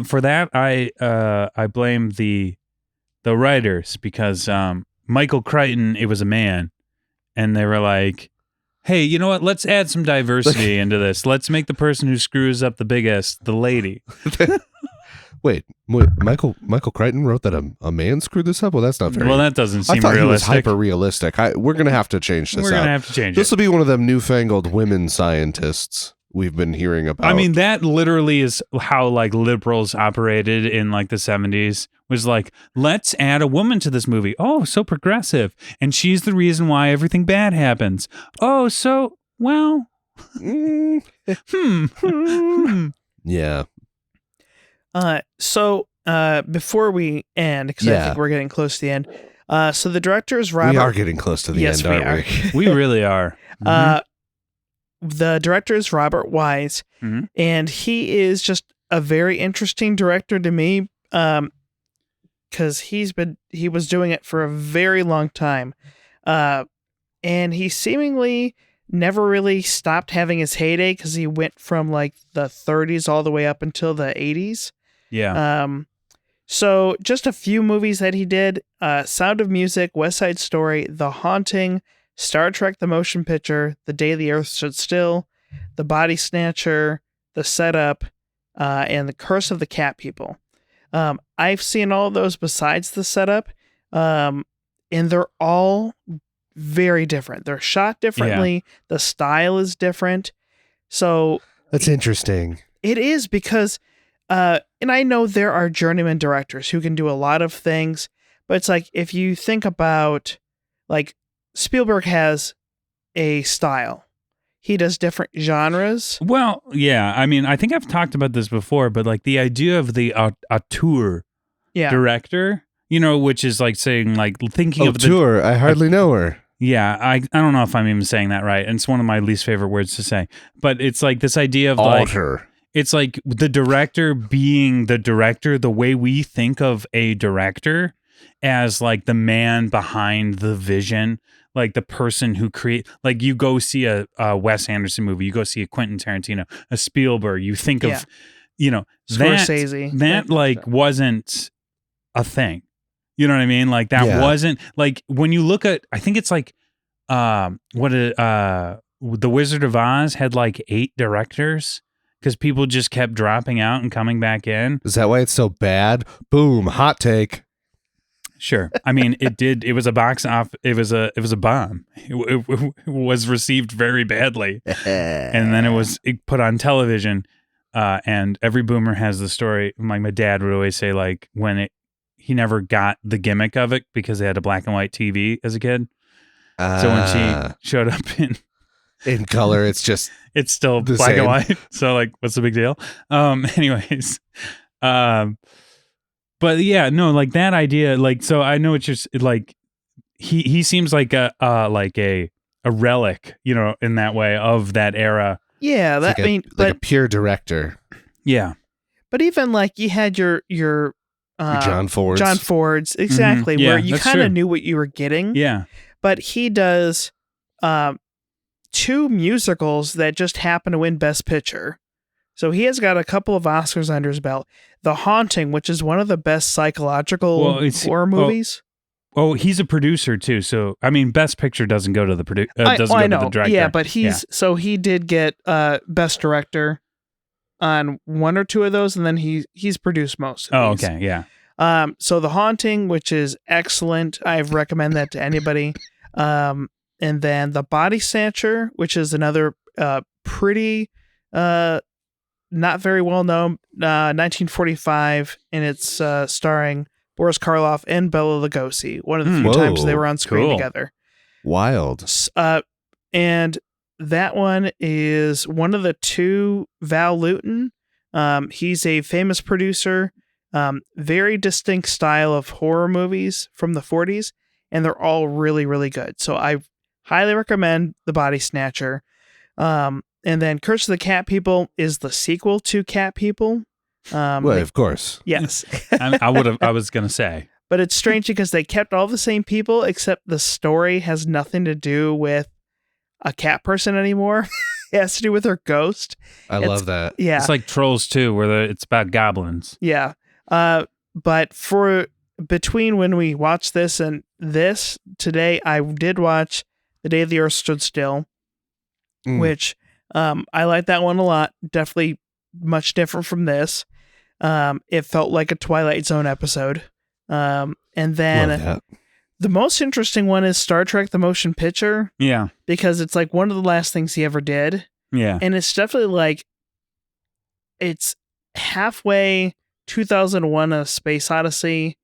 for that I blame the writers, because Michael Crichton, it was a man, and they were like, "Hey, you know what? Let's add some diversity into this. Let's make the person who screws up the biggest the lady." Wait, Michael Crichton wrote that a man screwed this up? Well, that's not very... Well, that doesn't seem I thought realistic. he was hyper-realistic. We're going to have to change this We're out. gonna have to change This it. will be one of them newfangled women scientists we've been hearing about. I mean, that literally is how like liberals operated in like the 70s. Was like, let's add a woman to this movie. Oh, so progressive, and she's the reason why everything bad happens. Oh, so well. Yeah. So before we end, because I think we're getting close to the end. So the director is Robert. We are getting close to the end, aren't we? We really are. The director is Robert Wise, and he is just a very interesting director to me, because he was doing it for a very long time, and he seemingly never really stopped having his heyday, because he went from like the 30s all the way up until the 80s. Yeah. So just a few movies that he did: Sound of Music, West Side Story, The Haunting, Star Trek: The Motion Picture, The Day the Earth Stood Still, The Body Snatcher, The Setup, and The Curse of the Cat People. I've seen all of those besides The Setup, and they're all very different. They're shot differently. Yeah. The style is different. So that's interesting. It is, because, and I know there are journeyman directors who can do a lot of things, but it's like, if you think about, like, Spielberg has a style. He does different genres. Well, yeah. I mean, I think I've talked about this before, but like the idea of the auteur director, you know, which is like saying, like, thinking of the auteur. I hardly know her. Yeah, I don't know if I'm even saying that right. And it's one of my least favorite words to say. But it's like this idea of auteur. Like, it's like the director being the director, the way we think of a director as like the man behind the vision, like the person who like you go see a Wes Anderson movie, you go see a Quentin Tarantino, a Spielberg, you think of, you know, Scorsese. That like wasn't a thing. You know what I mean? Like that wasn't like when you look at, I think it's like, The Wizard of Oz had like 8 directors because people just kept dropping out and coming back in. Is that why it's so bad? Boom, hot take. Sure. I mean, it was a box off. It was a bomb. It was received very badly. And then it was put on television. And every boomer has the story. My dad would always say, like, he never got the gimmick of it because they had a black and white TV as a kid. So when she showed up in color, it's still black and white. So like, what's the big deal? Anyways, but yeah, no, like that idea, like, so I know it's just like, he seems like a relic, you know, in that way of that era. Yeah. That, like like a pure director. Yeah. But even like you had your John Fords. Exactly. Mm-hmm. Yeah, where you kind of knew what you were getting. Yeah. But he does 2 musicals that just happen to win Best Picture. So he has got a couple of Oscars under his belt. The Haunting, which is one of the best psychological horror movies. Oh, he's a producer too. So I mean, Best Picture doesn't go to the to the director. Yeah, but so he did get Best Director on 1 or 2 of those, and then he's produced most of these. Oh, okay, yeah. So The Haunting, which is excellent. I recommend that to anybody. And then The Body Snatcher, which is another pretty not very well known 1945, and it's starring Boris Karloff and Bela Lugosi. One of the few times they were on screen together. Wild. And that one is one of the 2 Val Lewton. He's a famous producer. Very distinct style of horror movies from the 40s, and they're all really, really good. So I highly recommend The Body Snatcher. And then Curse of the Cat People is the sequel to Cat People. Well, of course. Yes. I was going to say. But it's strange because they kept all the same people, except the story has nothing to do with a cat person anymore. It has to do with her ghost. I love that. Yeah. It's like Trolls 2, where it's about goblins. Yeah. But for between when we watched this and this today, I did watch The Day the Earth Stood Still, which I like that one a lot. Definitely much different from this. It felt like a Twilight Zone episode. And Love then that. the most interesting one is Star Trek: The Motion Picture, Yeah. because it's like one of the last things he ever did. Yeah. And it's definitely like, it's halfway 2001 A Space Odyssey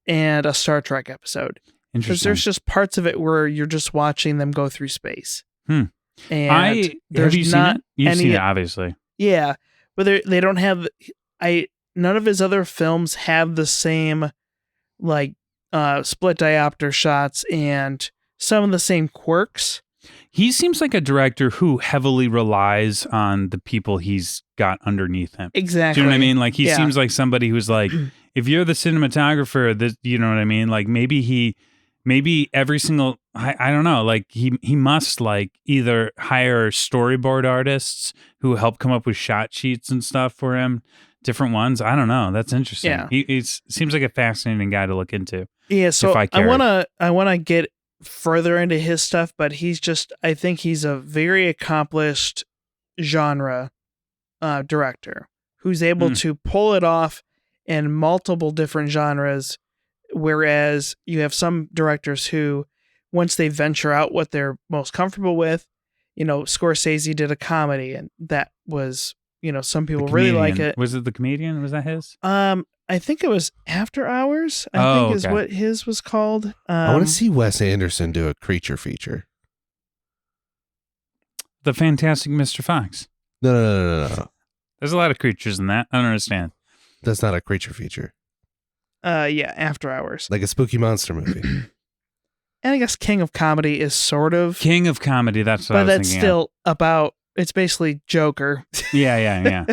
and a Star Trek episode. Because Interesting. there's just parts of it where you're just watching them go through space. And have there's you seen not it? You've any- seen it, obviously. Yeah, but they don't have. None of his other films have the same like split diopter shots and some of the same quirks. He seems like a director who heavily relies on the people he's got underneath him. Exactly. Do you know what I mean? Like, he Yeah. seems like somebody who's like, if you're the cinematographer, this, you know what I mean? Like, maybe every single, I don't know, like he must like either hire storyboard artists who help come up with shot sheets and stuff for him, different ones. I don't know. That's interesting. Yeah. He seems like a fascinating guy to look into. Yeah, so I I wanna get further into his stuff, but I think he's a very accomplished genre director who's able to pull it off in multiple different genres, whereas you have some directors who, once they venture out what they're most comfortable with, Scorsese did a comedy, and that was, some people really like it. Was it The Comedian? Was that his? I think it was After Hours, I think is what his was called. I want to see Wes Anderson do a creature feature. The Fantastic Mr. Fox. No. There's a lot of creatures in that. I don't understand. That's not a creature feature. Yeah, After Hours. Like a spooky monster movie. And I guess King of Comedy is sort of, King of Comedy. That's what I but was that's thinking. still about. It's basically Joker. Yeah.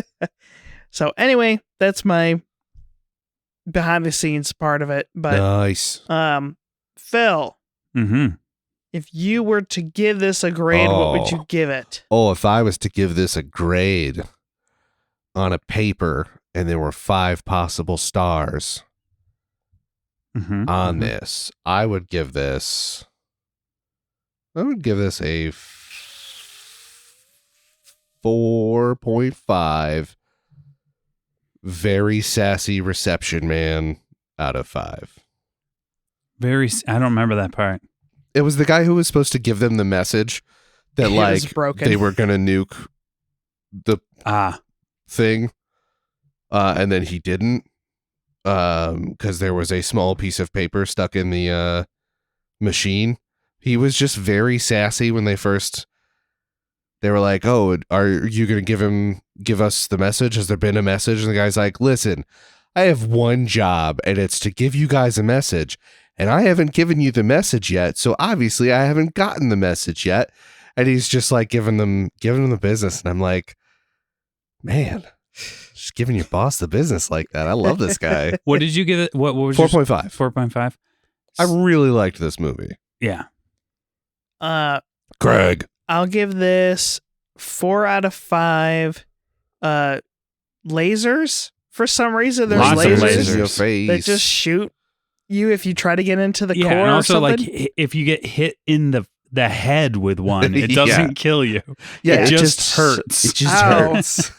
So anyway, that's my behind the scenes part of it. But Nice. Phil, Mm-hmm. if you were to give this a grade, what would you give it? Oh, if I was to give this a grade on a paper and there were 5 possible stars Mm-hmm. on this, I would give this a 4.5 very sassy reception man out of 5. I don't remember that part. It was the guy who was supposed to give them the message that It was like broken. they were going to nuke the thing. And then he didn't, because there was a small piece of paper stuck in the machine. He was just very sassy when they were like, "Oh, are you going to give us the message? Has there been a message?" And the guy's like, "Listen, I have one job, and it's to give you guys a message, and I haven't given you the message yet, so obviously I haven't gotten the message yet." And he's just like giving them the business, and I'm like, man, just giving your boss the business like that. I love this guy. What did you give it? What was 4.5. 4.5? I really liked this movie. Yeah. Greg. I'll give this 4 out of 5. Lasers. For some reason, there's Lots of lasers in your face. that just shoot you if you try to get into the Yeah, core and or also something. like if you get hit in the head with one, it doesn't Yeah. kill you. Yeah, it it just hurts. It just Ow. hurts.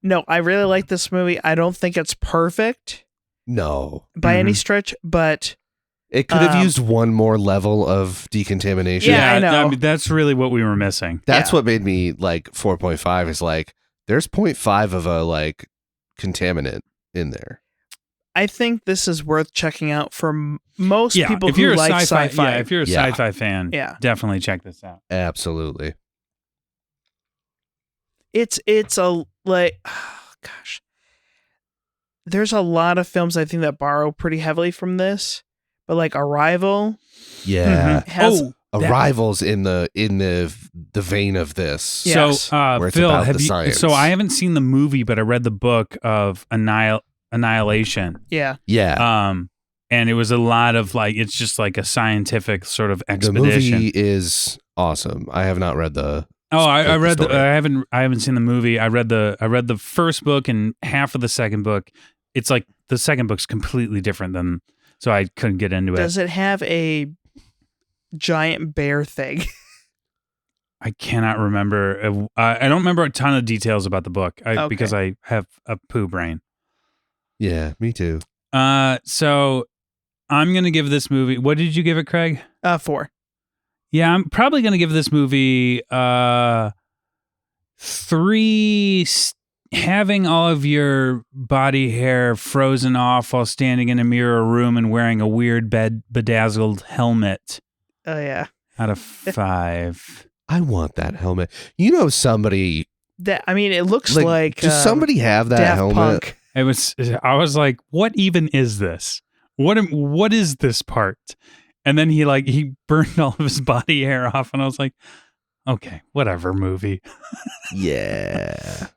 No, I really like this movie. I don't think it's perfect No. by any stretch, but It could have used one more level of decontamination. Yeah, I know. mean, that's really what we were missing. That's Yeah. what made me like 4.5 is like, there's 0.5 of a like contaminant in there. I think this is worth checking out for most people if who you're a like sci-fi. yeah, if you're a Yeah. sci-fi fan, Yeah. definitely check this out. Absolutely. It's a like, oh, gosh. There's a lot of films I think that borrow pretty heavily from this, but like Arrival Yeah. has Arrival's in the vein of this. Yeah. Yes. So, Where it's Phil, about have the you? science. So I haven't seen the movie, but I read the book of Annihilation. yeah. Yeah. And it was a lot of like, it's just like a scientific sort of The expedition. movie is awesome. I have not read the I read the. story. I haven't seen the movie. I read the first book and half of the second book. It's like the second book's completely different than, so I couldn't get into it. Does it have a giant bear thing? I cannot remember. I don't remember a ton of details about the book Okay. because I have a poo brain. Yeah, me too. So I'm going to give this movie, what did you give it, Craig? 4. Yeah, I'm probably going to give this movie 3 having all of your body hair frozen off while standing in a mirror room and wearing a weird bedazzled helmet Oh yeah. out of 5. I want that helmet. You know, somebody It looks like does somebody have that Daft helmet? Punk. I was like, what even is this? What is this part? And then he burned all of his body hair off, and I was like, okay, whatever, movie. Yeah.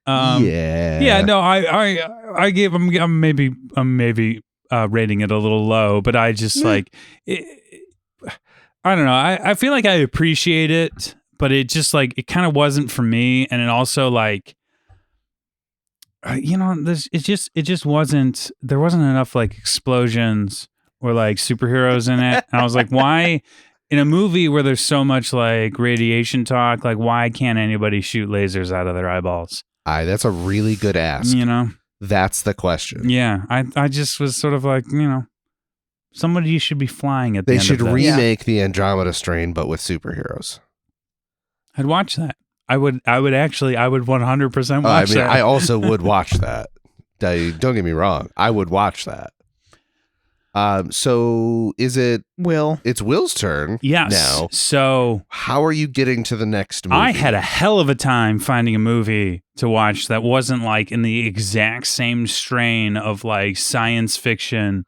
Yeah, no, I gave him. I'm maybe rating it a little low, but I just I don't know. I feel like I appreciate it, but it just it kind of wasn't for me, and it also it just wasn't. There wasn't enough explosions or superheroes in it, and I was like, why? In a movie where there's so much radiation talk, why can't anybody shoot lasers out of their eyeballs? That's a really good ask. You know, that's the question. Yeah, I just was sort of somebody should be flying at the They end should of this. remake the Andromeda Strain, but with superheroes. I'd watch that. I would 100% watch that. I also would watch that. Don't get me wrong. I would watch that. So is it Will? It's Will's turn. Yes. Now, so how are you getting to the next movie? I had a hell of a time finding a movie to watch that wasn't in the exact same strain of science fiction.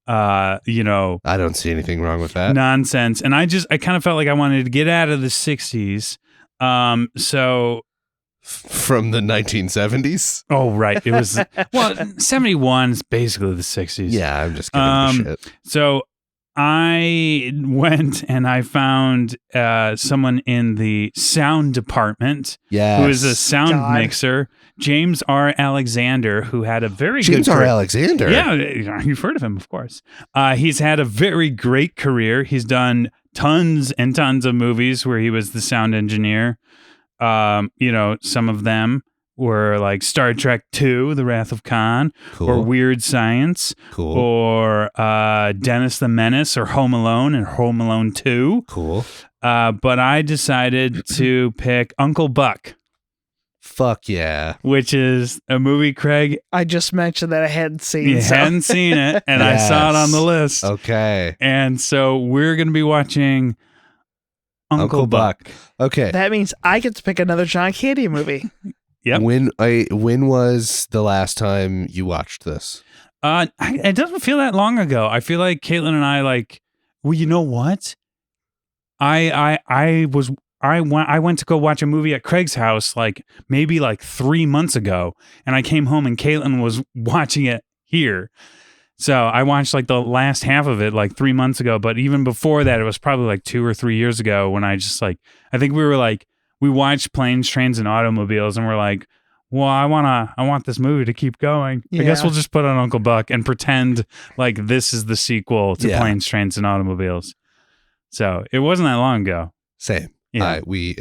I don't see anything wrong with that. Nonsense. And I kind of felt like I wanted to get out of the 60s. So from the 1970s? Oh, right. It was 71 is basically the 60s. Yeah, I'm just kidding. Shit. So I went and I found someone in the sound department who is a sound mixer, James R. Alexander, who had a very good James R. Alexander? Yeah, you've heard of him, of course. He's had a very great career. He's done tons and tons of movies where he was the sound engineer. Some of them were Star Trek II, The Wrath of Khan, or Weird Science, or Dennis the Menace, or Home Alone and Home Alone 2. Cool. But I decided to pick Uncle Buck. Fuck yeah. Which is a movie, Craig. I just mentioned that I hadn't seen. You hadn't seen it, and I saw it on the list. Okay. And so we're going to be watching Uncle Buck. Okay. That means I get to pick another John Candy movie. Yep. When was the last time you watched this? It doesn't feel that long ago. I feel like Caitlin and I well, you know what? I went to go watch a movie at Craig's house maybe 3 months ago, and I came home and Caitlin was watching it here. So I watched the last half of it 3 months ago, but even before that, it was probably 2 or 3 years ago when I just I think we were we watched Planes, Trains, and Automobiles, and we're well, I want this movie to keep going. Yeah. I guess we'll just put on Uncle Buck and pretend this is the sequel to Planes, Trains, and Automobiles. So it wasn't that long ago. Same. Yeah. We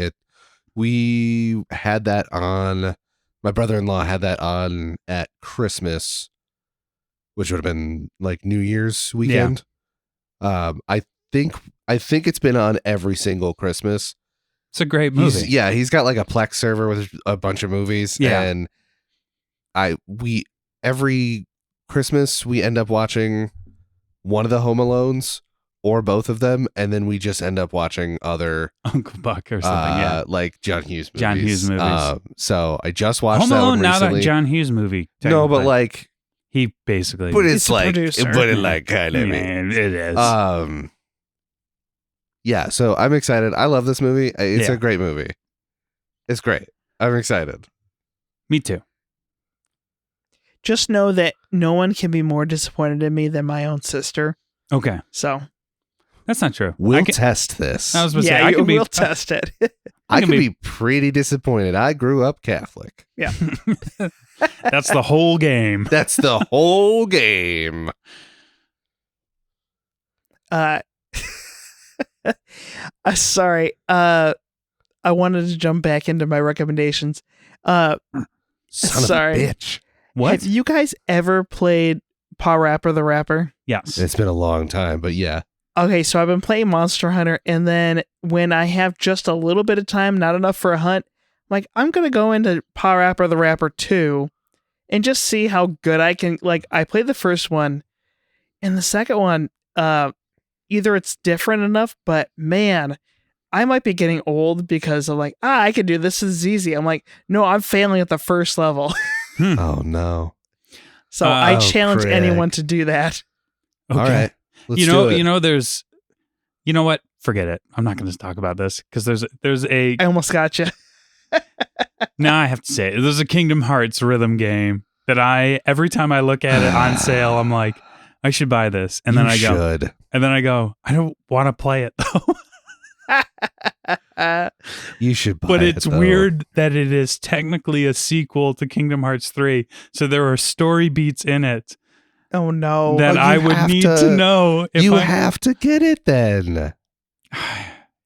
had that on. My brother-in-law had that on at Christmas, which would have been New Year's weekend. Yeah. I think it's been on every single Christmas. It's a great movie. He's got a Plex server with a bunch of movies. Yeah. And every Christmas we end up watching one of the Home Alones or both of them, and then we just end up watching other Uncle Buck or something. John Hughes movies. John Hughes movies. So I just watched Home that Alone, one recently. not a John Hughes movie. No, but he basically. But it's producer. but it kind of Man, it is. Yeah, so I'm excited. I love this movie. It's a great movie. It's great. I'm excited. Me too. Just know that no one can be more disappointed in me than my own sister. Okay. So that's not true. We'll test this. I was going to say, we'll test it. I can be pretty disappointed. I grew up Catholic. Yeah. That's the whole game. That's the whole game. Sorry. I wanted to jump back into my recommendations. Son Sorry. of a bitch. What? Have you guys ever played Paw Rapper the Rapper? Yes. It's been a long time, but yeah. Okay, so I've been playing Monster Hunter, and then when I have just a little bit of time, not enough for a hunt, like, I'm going to go into Paw Rapper the Rapper 2 and just see how good I can. Like, I played the first one, and the second one, either it's different enough, but man, I might be getting old because I'm like, I can do this. This is easy. I'm like, no, I'm failing at the first level. Oh, no. So I challenge Craig. anyone to do that. All right. Let's you do it. know, there's, you know what? Forget it. I'm not going to talk about this because there's a. I almost got you. Now I have to say it. There's a Kingdom Hearts rhythm game that every time I look at it on sale, I'm like, I should buy this, and then I go, I don't want to play it though. You should buy But it, it's though. weird that it is technically a sequel to Kingdom Hearts 3, so there are story beats in it Oh no. that you I would have need to- to know. If You I, have to get it then.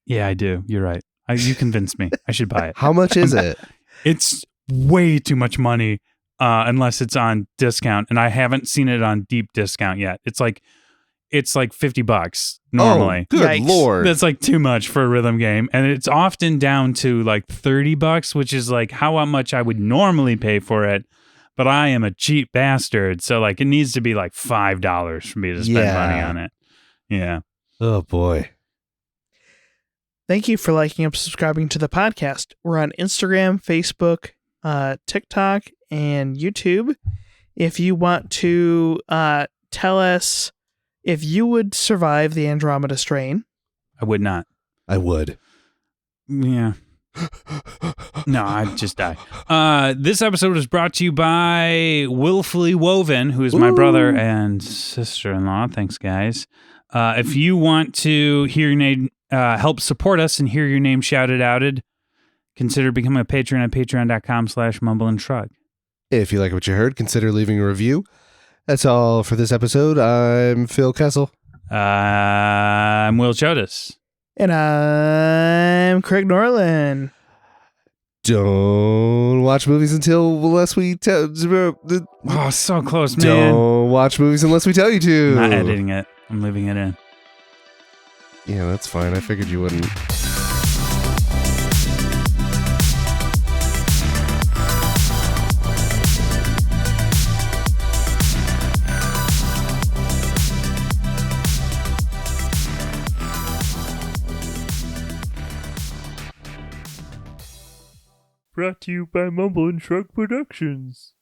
Yeah, I do. You're right. You convinced me. I should buy it. How much is it? It's way too much money unless it's on discount, and I haven't seen it on deep discount yet. It's like $50 normally. Oh, good Yikes. Lord. That's like too much for a rhythm game, and it's often down to like $30, which is like how much I would normally pay for it. But I am a cheap bastard, so like it needs to be like $5 for me to spend money on it. Yeah. Oh, boy. Thank you for liking and subscribing to the podcast. We're on Instagram, Facebook, TikTok, and YouTube. If you want to tell us if you would survive the Andromeda Strain. I would not. I would. Yeah. No, I'd just die. This episode was brought to you by Willfully Woven, who is my brother and sister-in-law. Thanks, guys. If you want to hear your name, help support us and hear your name shouted outed, consider becoming a patron at patreon.com/mumbleandshrug. If you like what you heard, consider leaving a review. That's all for this episode. I'm Phil Kessel. I'm Will Chodas. And I'm Craig Norland. Don't watch movies unless we tell. Oh, so close, man. Don't watch movies unless we tell you to. I'm not editing it. I'm leaving it in. Yeah, that's fine. I figured you wouldn't. Brought to you by Mumble and Shrug Productions.